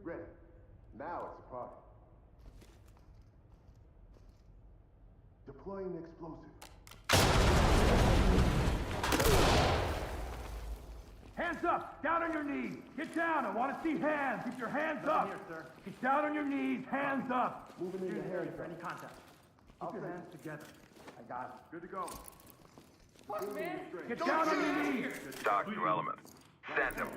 Ready. Now it's a party. Deploying explosive. Hands up! Down on your knees! Get down! I want to see hands! Keep your hands up! Here, sir. Get down on your knees! Hands up! Moving in the area for any contact. Keep your hands together. I got it. Good to go. Fuck, man. Get down on your knees! Dr. Element, send him.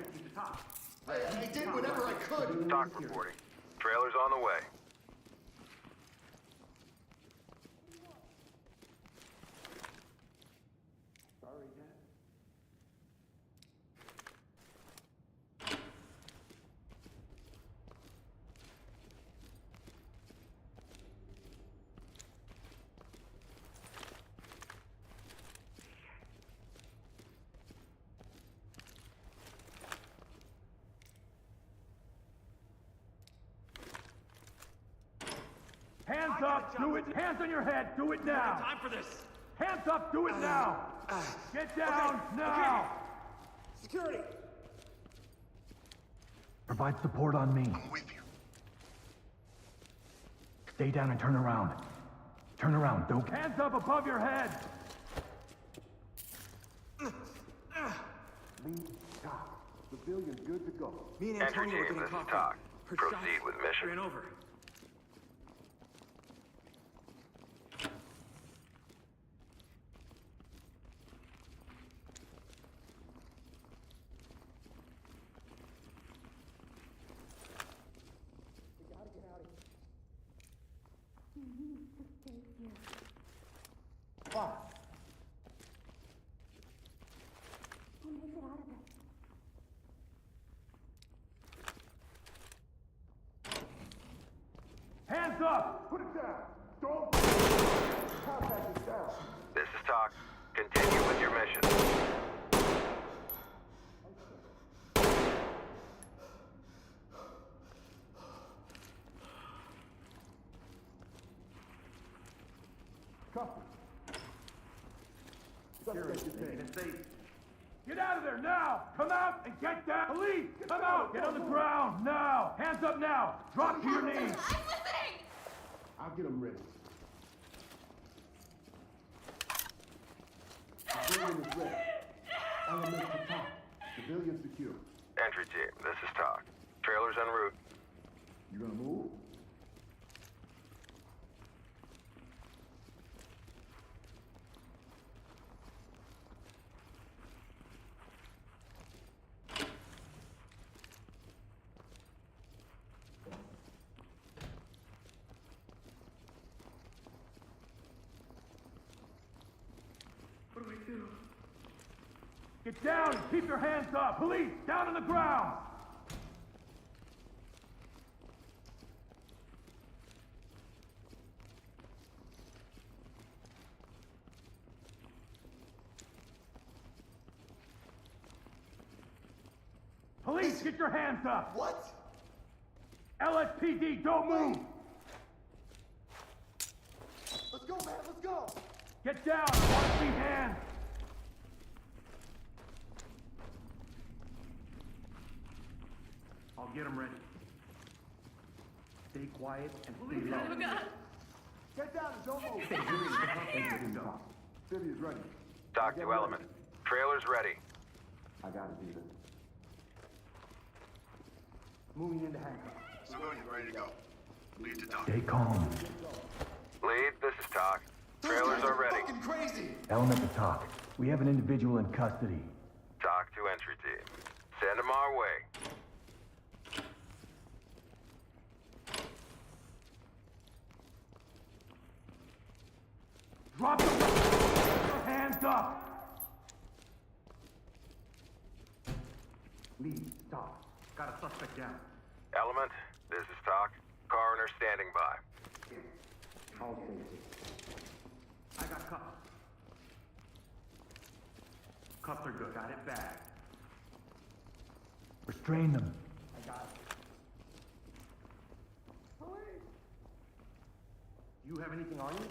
I did whatever I could. Doc reporting. Trailer's on the way. Sorry, Dad. Hands up! Do it! Hands on your head! Do it now! Time for this. Hands up! Do it now! Get down now! Security. Provide support on me. I'm with you. Stay down and turn around. Turn around, dope. Hands up above your head! Lead, Doc. Civilian's good to go. Me and Entry Antonio team, are getting this is coffee. Doc. Her Proceed shots with mission. ran over. Hands up! Put it down. Don't. Contact is down. This is Doc. Continue with your mission. Cuff it. Get out of there now! Come out and get down! Police! Come out! Get on the ground now! Hands up now! Drop to your knees! I'm listening! I'll get him ready. Civilian is ready. Element to top. Civilian secure. Entry team, this is Doc. Trailer's en route. You gonna move? What do we do? Get down and keep your hands up! Police, down on the ground! Police, get your hands up! What? LSPD, don't move! Let's go, man. Let's go. Get down! I want to see hands! I'll get them ready. Stay quiet and stay low. Get down and don't move. City is ready. Doc to Element. Trailer's ready. I got it, David. Moving into handcuffs. Civilian ready to go. Lead to Doc. Stay calm. Lead, this is Doc. Trailers are ready. Fucking crazy. Element to talk. We have an individual in custody. Doc to entry team. Send him our way. Drop the weapon! Your hands up! Lead, stop. Got a suspect down. Element, this is Doc. Coroner standing by. I'll take it. I got cuffs. Cuffs are good. Got it back. Restrain them. I got it. Police! You have anything on you?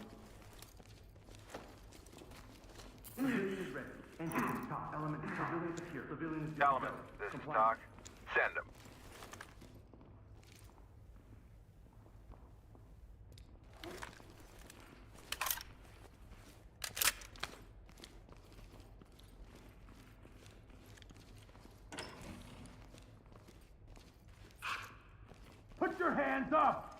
Civilian is ready. Entry is top. Element is civilian secure. Civilian is good to Element, go. this is Comply. Doc. Send him. Put your hands up!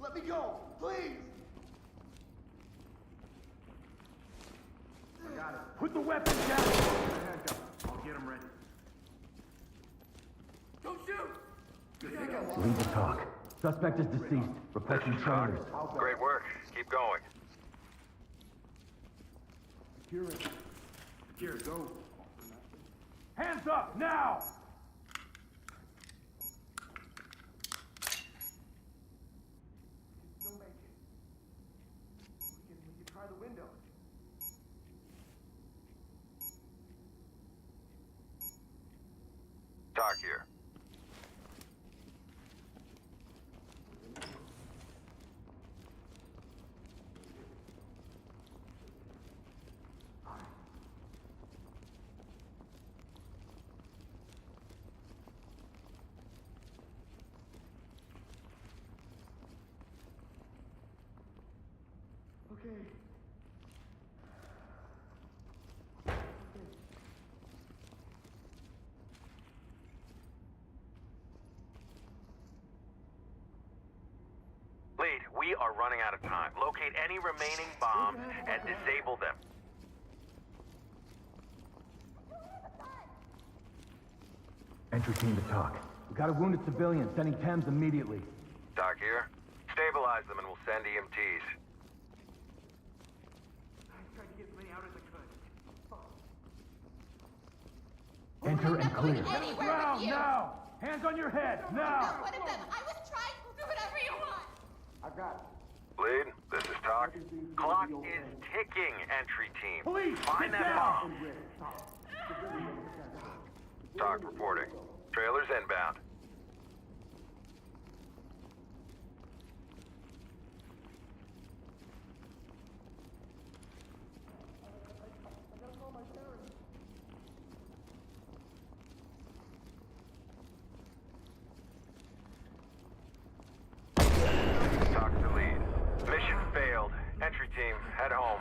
Let me go, please. I got it. Put the weapon down. Handcuff. I'll get him ready. Don't shoot! Lead the talk. Suspect is deceased. Requesting trailers. Great work. Keep going. Here, go. Hands up, now! Don't make it. We can try the window. Talk here. Okay. Lead, we are running out of time. Locate any remaining bombs and disable them. Entry team to talk. We got a wounded civilian. Sending Thames immediately. Doc here. Stabilize them and we'll send EMTs. I tried to get as many out as I could. Enter and clear. Ground, now! Hands on your head, now! One of them. I was trying. Do whatever you want. I got it. Lead, this is Talk. Clock is ticking, entry team. Police, find get that down! bomb. Talk reporting. Trailers inbound. Talk to lead. Mission failed. Entry team, head home.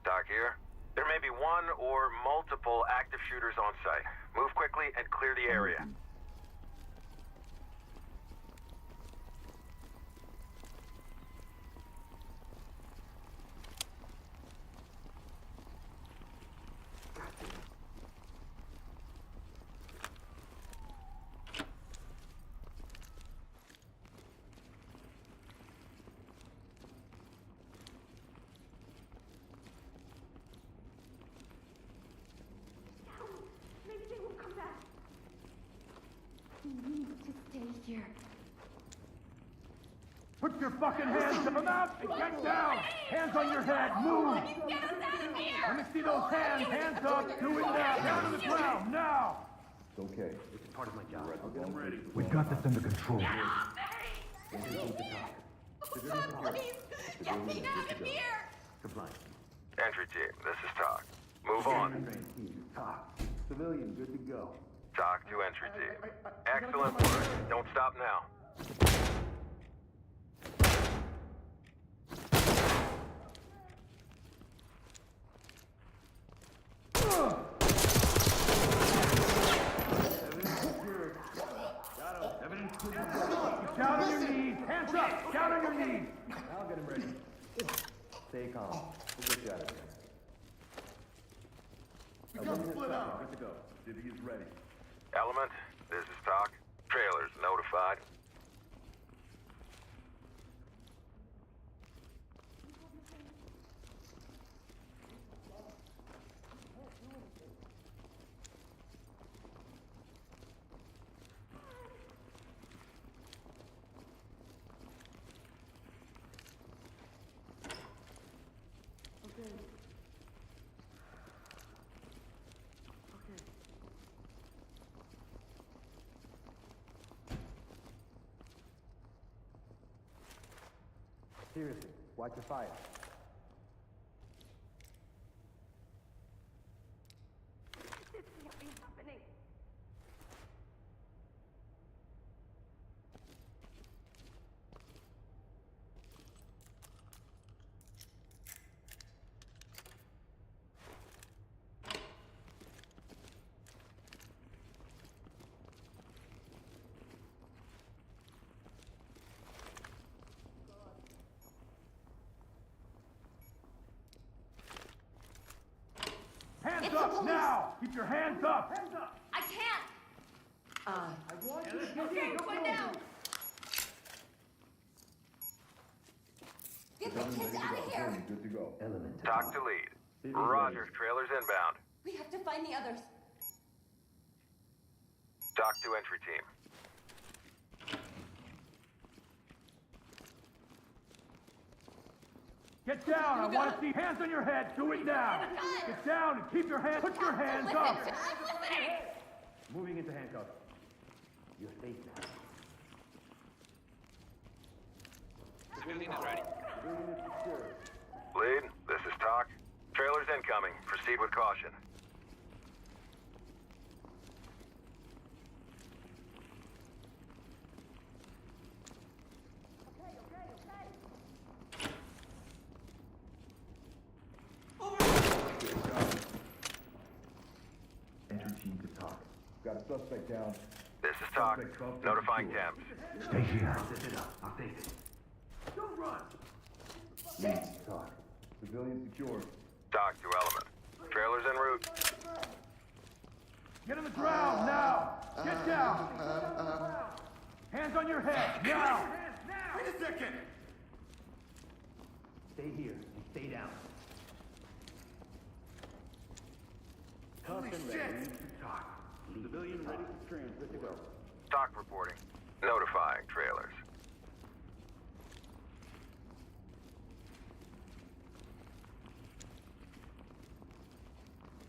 Doc here. There may be one or multiple active shooters on site. Move quickly and clear the area. Maybe they will come back. You need to stay here. Put your fucking hands up. Come out and get down! Hands on your head, move! Get us out of here! Let me see those hands. Hands up. Do it now. Down to the ground, now! It's okay. It's part of my job. I'm ready. We've got this under control. Get off me! We need to talk. Please, get me out of here! Compliance. Entry team, this is Talk. Move on. Talk. Civilian, good to go. Talk to entry team. Excellent work. Don't stop now. Down on your knees! Hands up! Down on your knees! I'll get him ready. Stay calm. We'll get you out of here. We got to split up. Good to go. Divvy is ready. Element, this is Talk. Trailers notified. Seriously, watch your fire. This can't be happening. Hands up now! Keep your hands up! Hands up! I can't! I want you to Okay, put down! Get the kids out of here! Good to go. Element. Talk to lead. Roger, trailers inbound. We have to find the others. Talk to entry team. Get down! I want to see hands on your head! Do it now! Get down and keep your hands... Put your hands up! Moving into handcuffs. You're safe now. Civilian is ready. Lead, this is Talk. Trailers incoming. Proceed with caution. Entry team to talk. Got a suspect down. This is Talk. Notifying temps. Stay here. I'll set it up. I'll take it. Don't run! Lead to talk. Civilian secured. Talk to Element. Trailers en route. Get on the ground now! Get down! Hands on your head now! Wait a second! Stay here and stay down. Holy shit! Talk. Civilian ready for trans. Good to go. Talk reporting. Notifying trailers.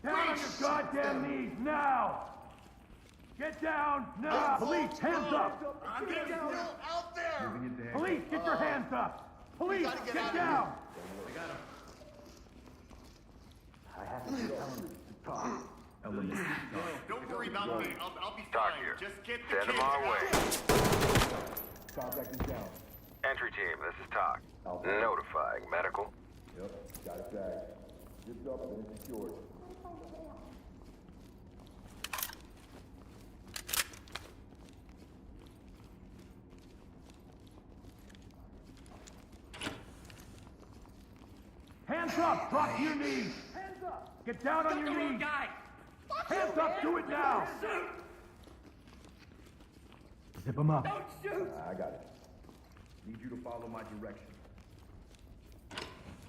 Down on your goddamn knees now! Get down now! Police, hands up! I'm getting still out there! Moving into handcuffs. Police, get your hands up! Police, gotta get out get of down! I got him. I have to get elements to talk. Elements to talk. Don't worry about me. I'll be Talk fine. here. Just get the Send them kids our out. way. Contact is down. Entry team, this is Talk. Notifying medical. Yep, got it back. Zipped up and secured. Hands up! Drop to your knees! Hands up! Get down on your knees! Hands up! Do it now! Zip him up. Don't shoot! I got it. Need you to follow my direction.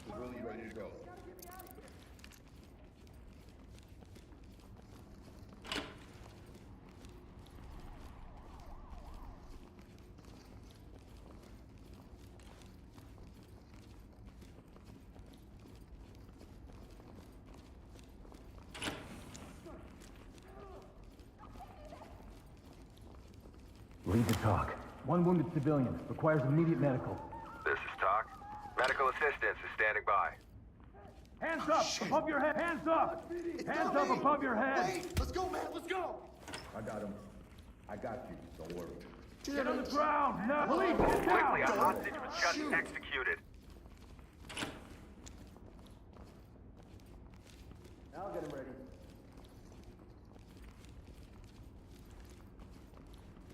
Civilian ready to go. Lead the talk. One wounded civilian. Requires immediate medical. This is Talk. Medical assistance is standing by. Hands up! Above your head! Hands up! Hands up above your head! Wait! Let's go, man! Let's go! I got him. I got you. Don't worry. Get on the ground! Now, police, get Quickly, a down! hostage was just executed. Now get him ready.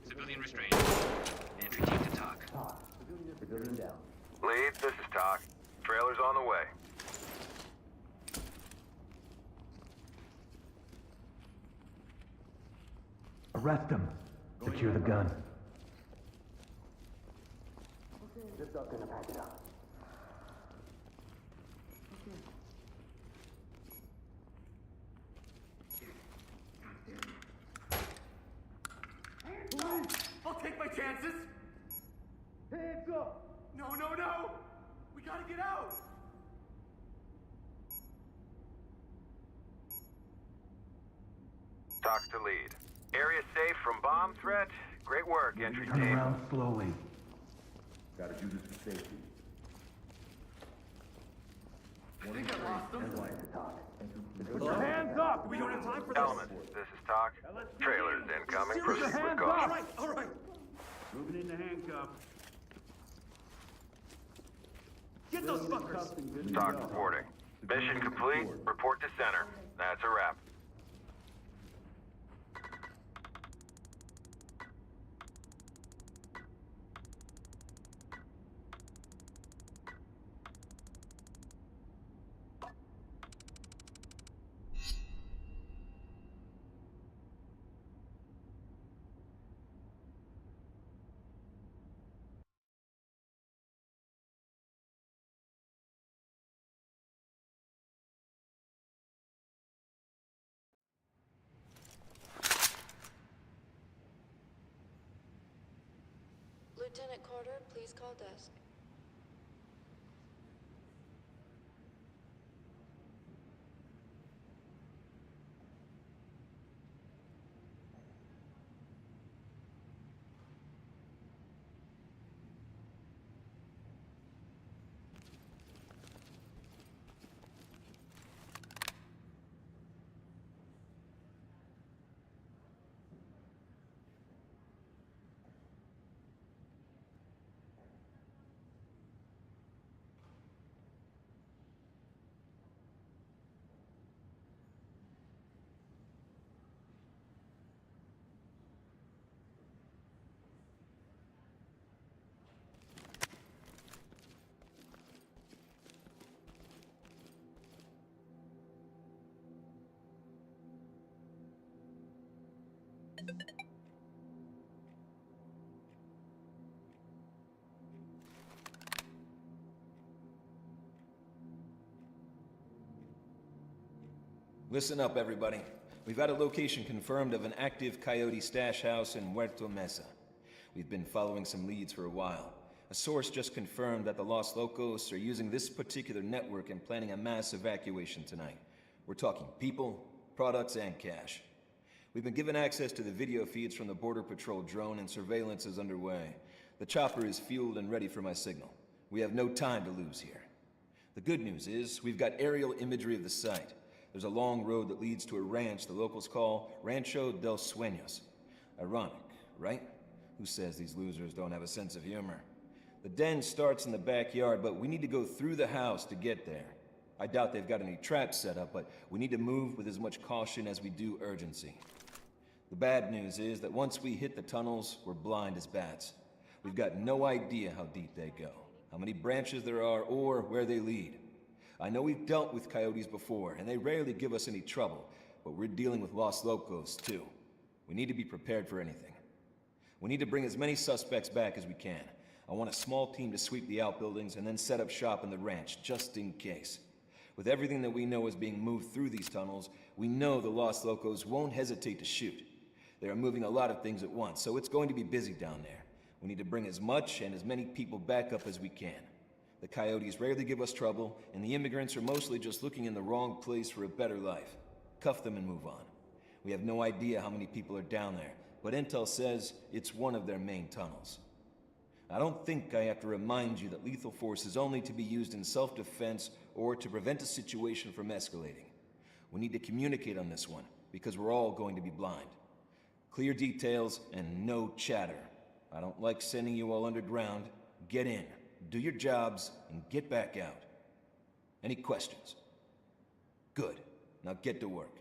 Civilian restrained. Entry team to Talk. Civilian down. Lead, this is Talk. Trailer's on the way. Arrest him. Secure the gun. Just up gonna pack it up. I'll take my chances! Hands up! No, no, no! We gotta get out! Talk to lead. Area safe from bomb threat. Great work, entry Turn team. around slowly. Gotta do this for safety. I think I lost them. Everyone to talk. Put your hands up! We don't have time for this! Elements, this is Talk. Trailers incoming. Put your Proceed with hands caution. up! All right! Moving into handcuffs. Get those fuckers! Talk reporting. Mission complete. Report to center. That's a wrap. Lieutenant Carter, please call desk. Listen up, everybody. We've got a location confirmed of an active coyote stash house in Muerto Mesa. We've been following some leads for a while. A source just confirmed that the Los Locos are using this particular network and planning a mass evacuation tonight. We're talking people, products, and cash. We've been given access to the video feeds from the Border Patrol drone, and surveillance is underway. The chopper is fueled and ready for my signal. We have no time to lose here. The good news is, we've got aerial imagery of the site. There's a long road that leads to a ranch the locals call Rancho del Sueños. Ironic, right? Who says these losers don't have a sense of humor? The den starts in the backyard, but we need to go through the house to get there. I doubt they've got any traps set up, but we need to move with as much caution as we do urgency. The bad news is that once we hit the tunnels, we're blind as bats. We've got no idea how deep they go, how many branches there are, or where they lead. I know we've dealt with coyotes before, and they rarely give us any trouble, but we're dealing with Los Locos, too. We need to be prepared for anything. We need to bring as many suspects back as we can. I want a small team to sweep the outbuildings and then set up shop in the ranch, just in case. With everything that we know is being moved through these tunnels, we know the Los Locos won't hesitate to shoot. They are moving a lot of things at once, so it's going to be busy down there. We need to bring as much and as many people back up as we can. The coyotes rarely give us trouble, and the immigrants are mostly just looking in the wrong place for a better life. Cuff them and move on. We have no idea how many people are down there, but intel says it's one of their main tunnels. I don't think I have to remind you that lethal force is only to be used in self-defense or to prevent a situation from escalating. We need to communicate on this one, because we're all going to be blind. Clear details and no chatter. I don't like sending you all underground. Get in, do your jobs, and get back out. Any questions? Good. Now get to work.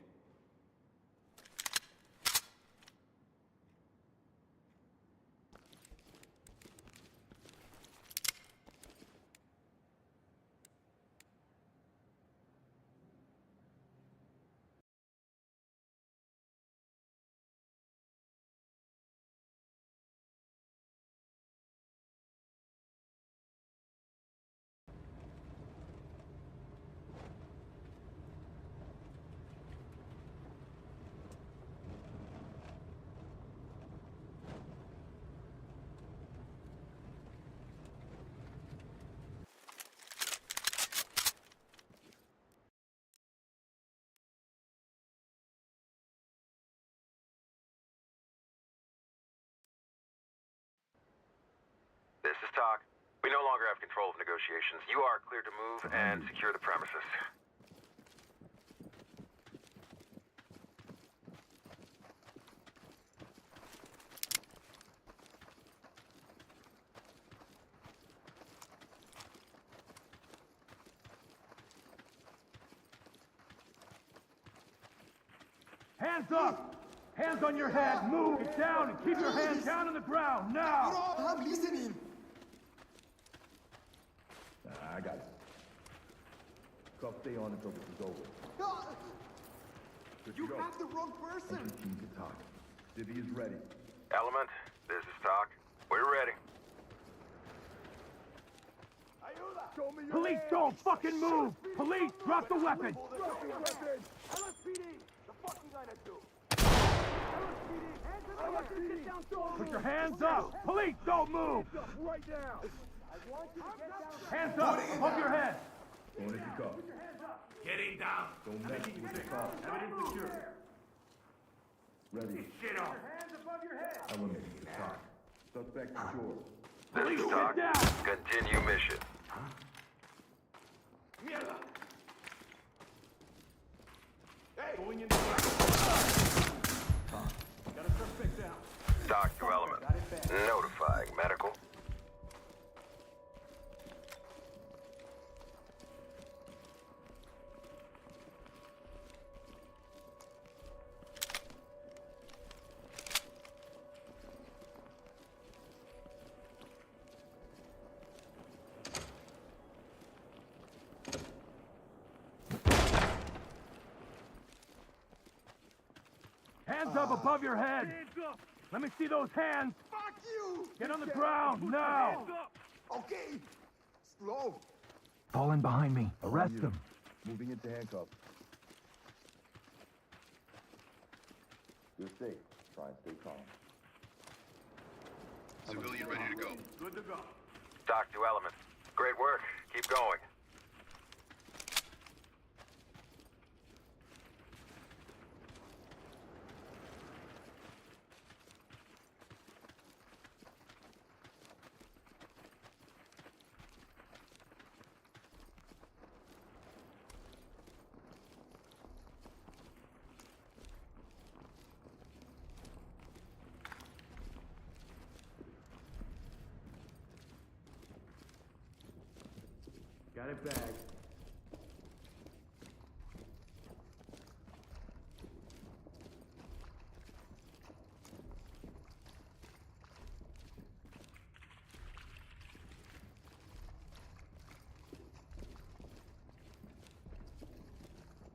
This is Talk. We no longer have control of negotiations. You are cleared to move and secure the premises. Hands up! Hands on your head, move! Get down and keep your hands down on the ground, now! I'm listening. I got it. Cuff, stay on until this is over. No, Good you to go. have the wrong person. Entry team to talk. Civvy is ready. Element, this is Talk. We're ready. Police, don't fucking move! Police, drop the weapon! Put your hands up! Police, don't move! Right now! Hands up, above your head! Going into cuff. Getting down! Don't mess with the cuff. Evidence secure. Ready. Shit off! Hands above your head! Element to talk. Suspect secured. This is Talk. Continue mission. Hey! Going into Got a suspect down. Talk to Element. Notifying medical. Hands up above your head! Hands up! Let me see those hands! Fuck you! Get on the ground, now! Okay. Slow. Fall in behind me. Arrest him. Moving into handcuffs. You're safe. Try and stay calm. Civilian ready to go. Good to go. Talk to Element. Great work. Keep going. Got it bagged.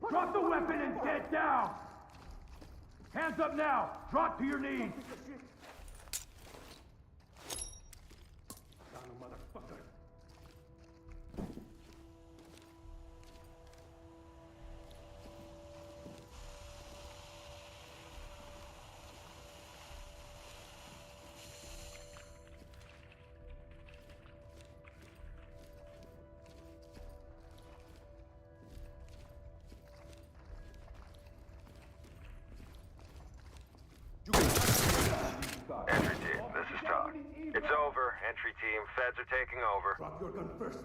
Drop the weapon and get down! Hands up now! Drop to your knees! Down, motherfucker! over. Entry team, feds are taking over. Drop your gun first.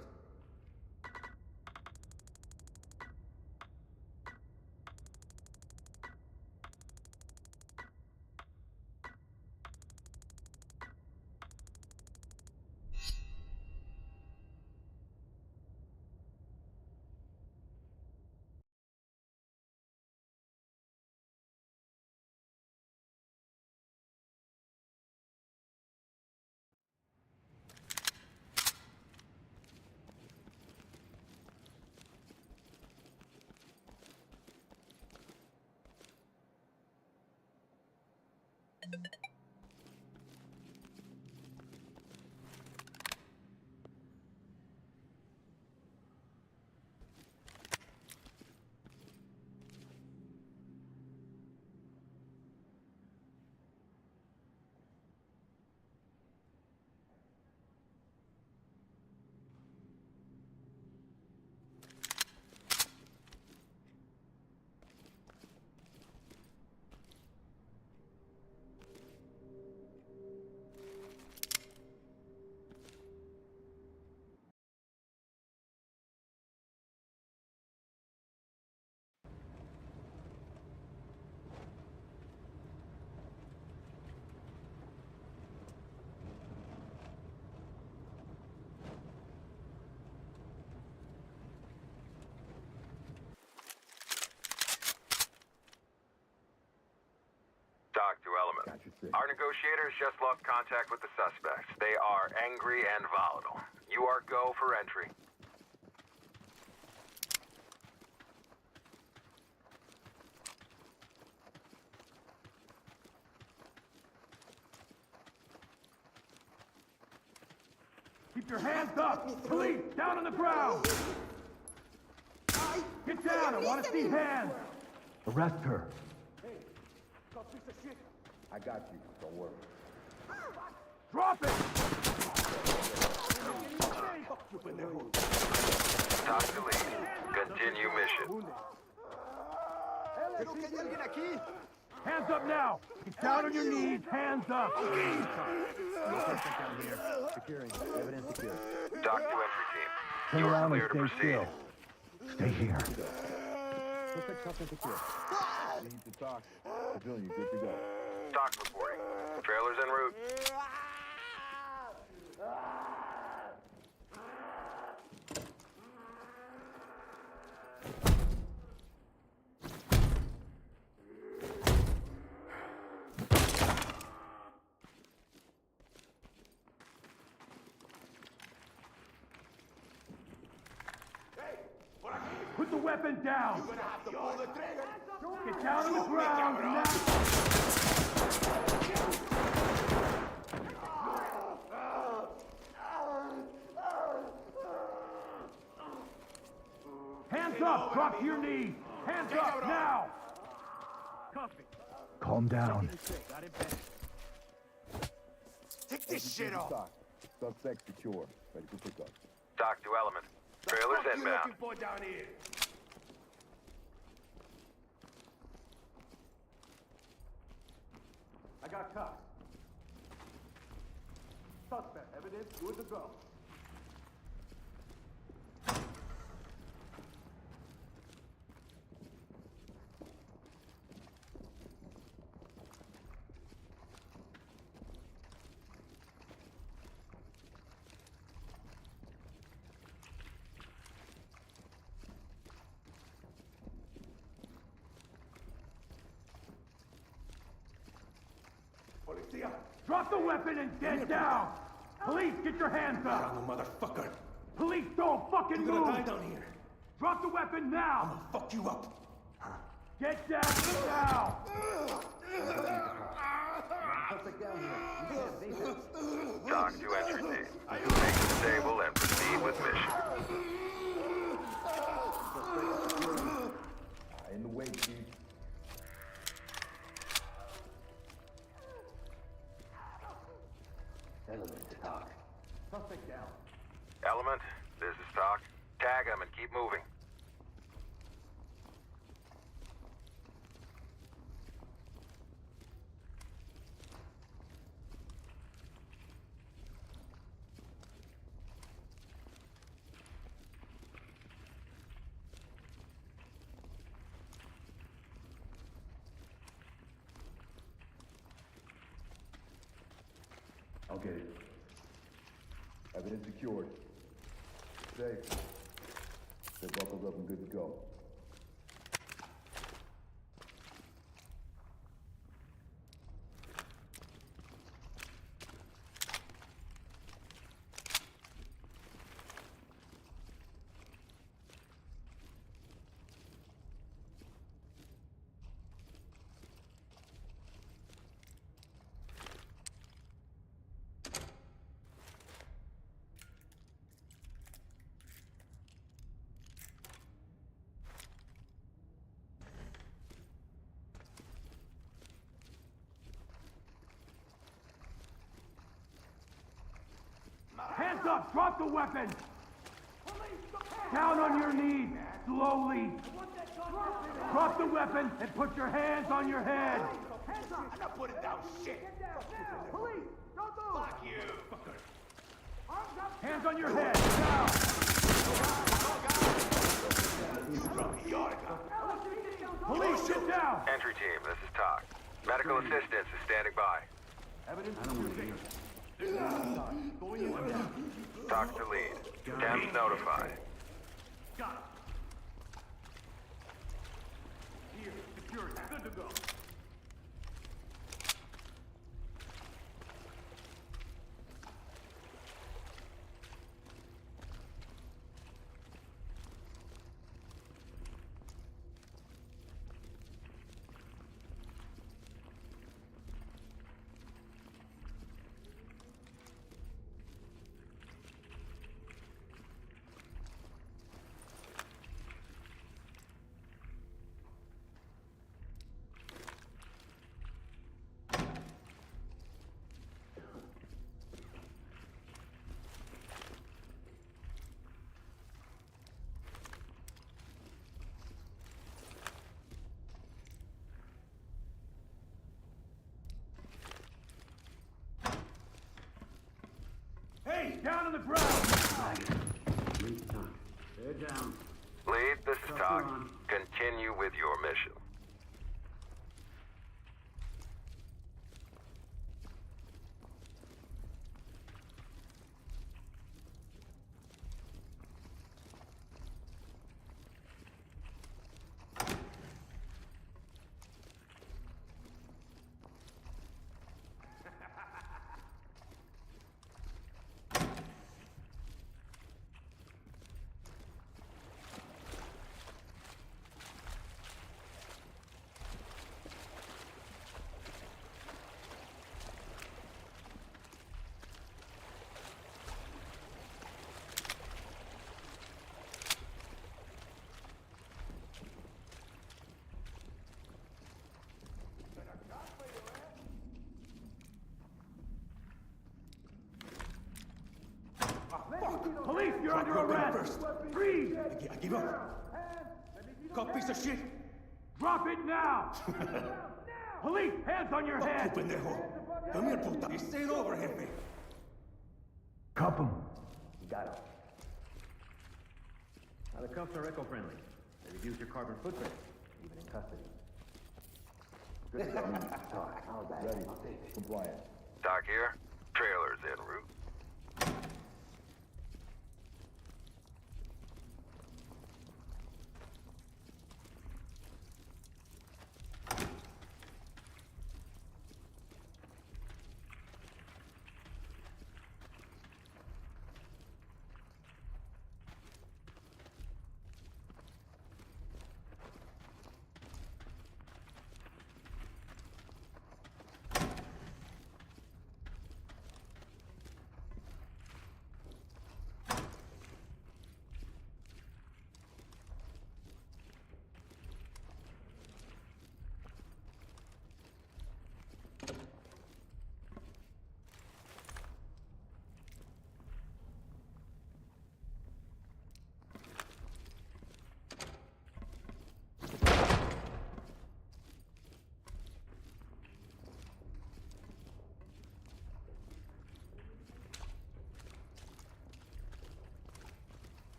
Doc to Element. Our negotiators just lost contact with the suspects. They are angry and volatile. You are go for entry. Keep your hands up! Police, down on the ground! Get down! I want to see hands! Arrest her. Piece of shit. I got you. Don't worry. Drop it! Doc to lead. Continue mission. Hands up now! Get down on your knees! Hands up! Securing. Evidence secure. Doc to entry team. Turn You are around clear and to stay proceed. still. Stay here. Suspect cuffed and secure. Need to talk. Civilian, good to go. Doc reporting. Trailers en route. Put the weapon down! You're gonna have to pull the trigger. Get down on the ground now! Hands up! Drop to your knees! Hands up now! Calm down. Take this shit off. Suspect secure. Ready for pickup. Doc to Element. Trailers What are you inbound. looking for down here? I got cuffs. Suspect, evidence, good to go. Policia. Drop the weapon and get down! Police, get your hands up! Down, motherfucker. Police, don't fucking You're move! gonna die down here. Drop the weapon now! Fuck you up. Get down now! Suspect down here. You can't evade this. Doc to entry team. Take the table and proceed with mission. In the way, chief. Element talk. Suspect down. Element, this is Doc. Tag him and keep moving. I'll get it. Evidence secured. Safe. They're buckled up and good to go. Hands up! Drop the weapon! Down on your knees, slowly. Drop the weapon and put your hands on your head. Hands up! I'm not putting down shit! Police, don't move! Fuck you! Hands on your head, now! Police, sit down! Entry team, this is Talk. Medical assistance is standing by. Evidence? I don't want to hear. Talk to lead. Cam's notified. Got it. Here, security, good to go. Hey, down on the ground! They're down. Lead, this is Talk. Continue with your mission. Police, you're under arrest! Freeze! I give up. Cock piece of shit! Drop it now! Police, hands on your head! You pendejo! Come here, puta! It's it over, jefe! Cuff him. You got him. Now the cuffs are eco-friendly. They reduce your carbon footprint, even in custody. Good to go. How's that? Ready. Compliant. Doc here. Trailer's en route.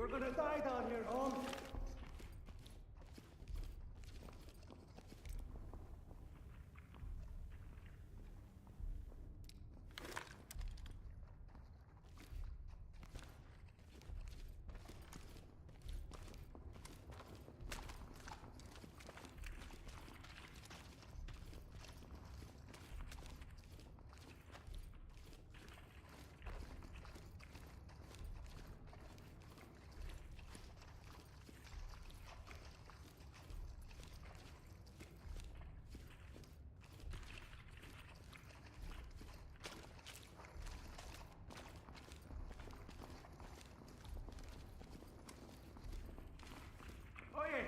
We're gonna die down here, Holmes. Oye!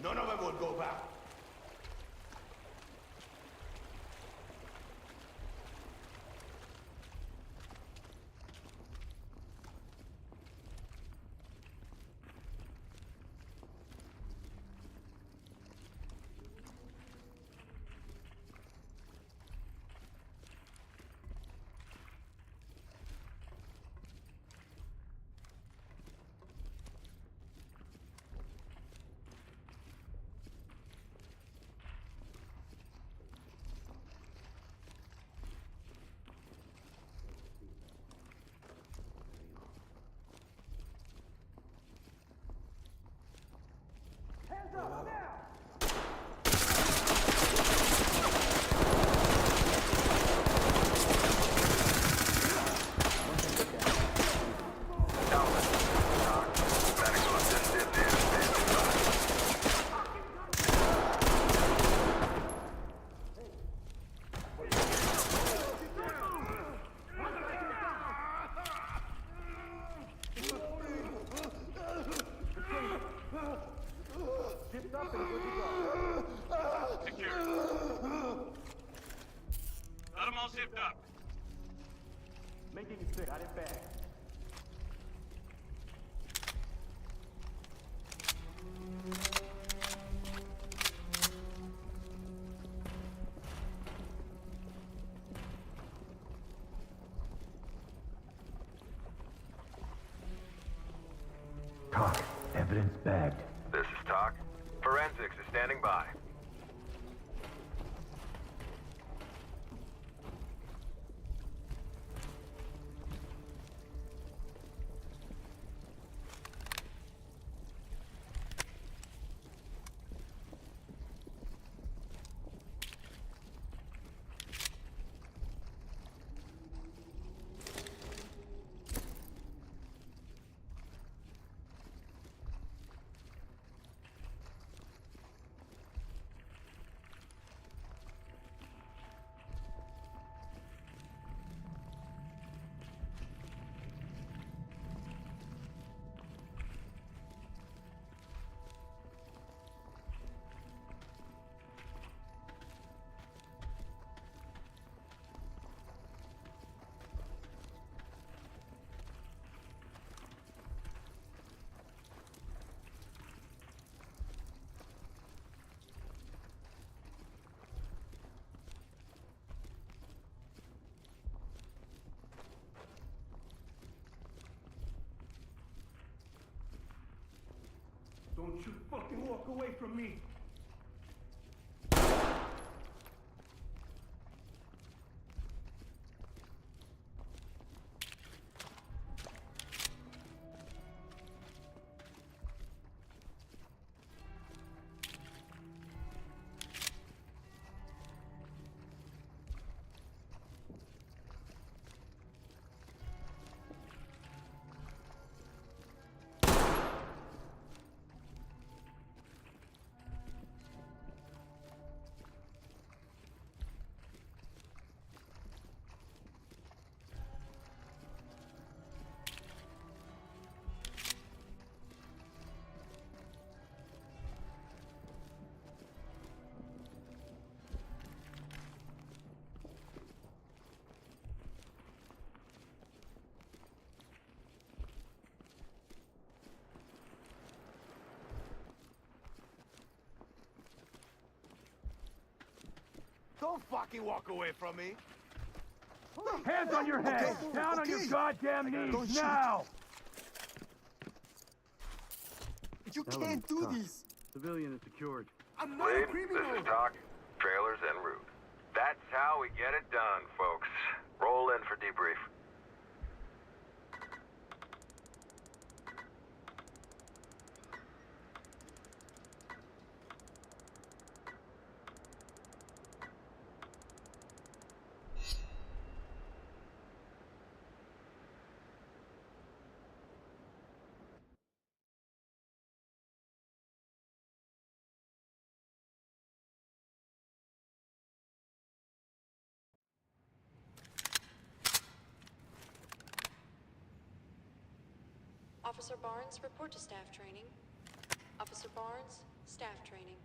None of them would go back. Hands up, now! Zipped up and good to go. Secure. Got them all zipped up. Making it fit, got it back. Talk. Evidence bagged. This is Talk. Forensics is standing by. Don't you fucking walk away from me! Don't fucking walk away from me. Hands on your head! Down on your goddamn knees, now! You can't do this. Civilian is secured. I'm not a criminal. This is Doc. Trailers en route. That's how we get it done, folks. Roll in for debrief. Officer Barnes, report to staff training. Officer Barnes, staff training.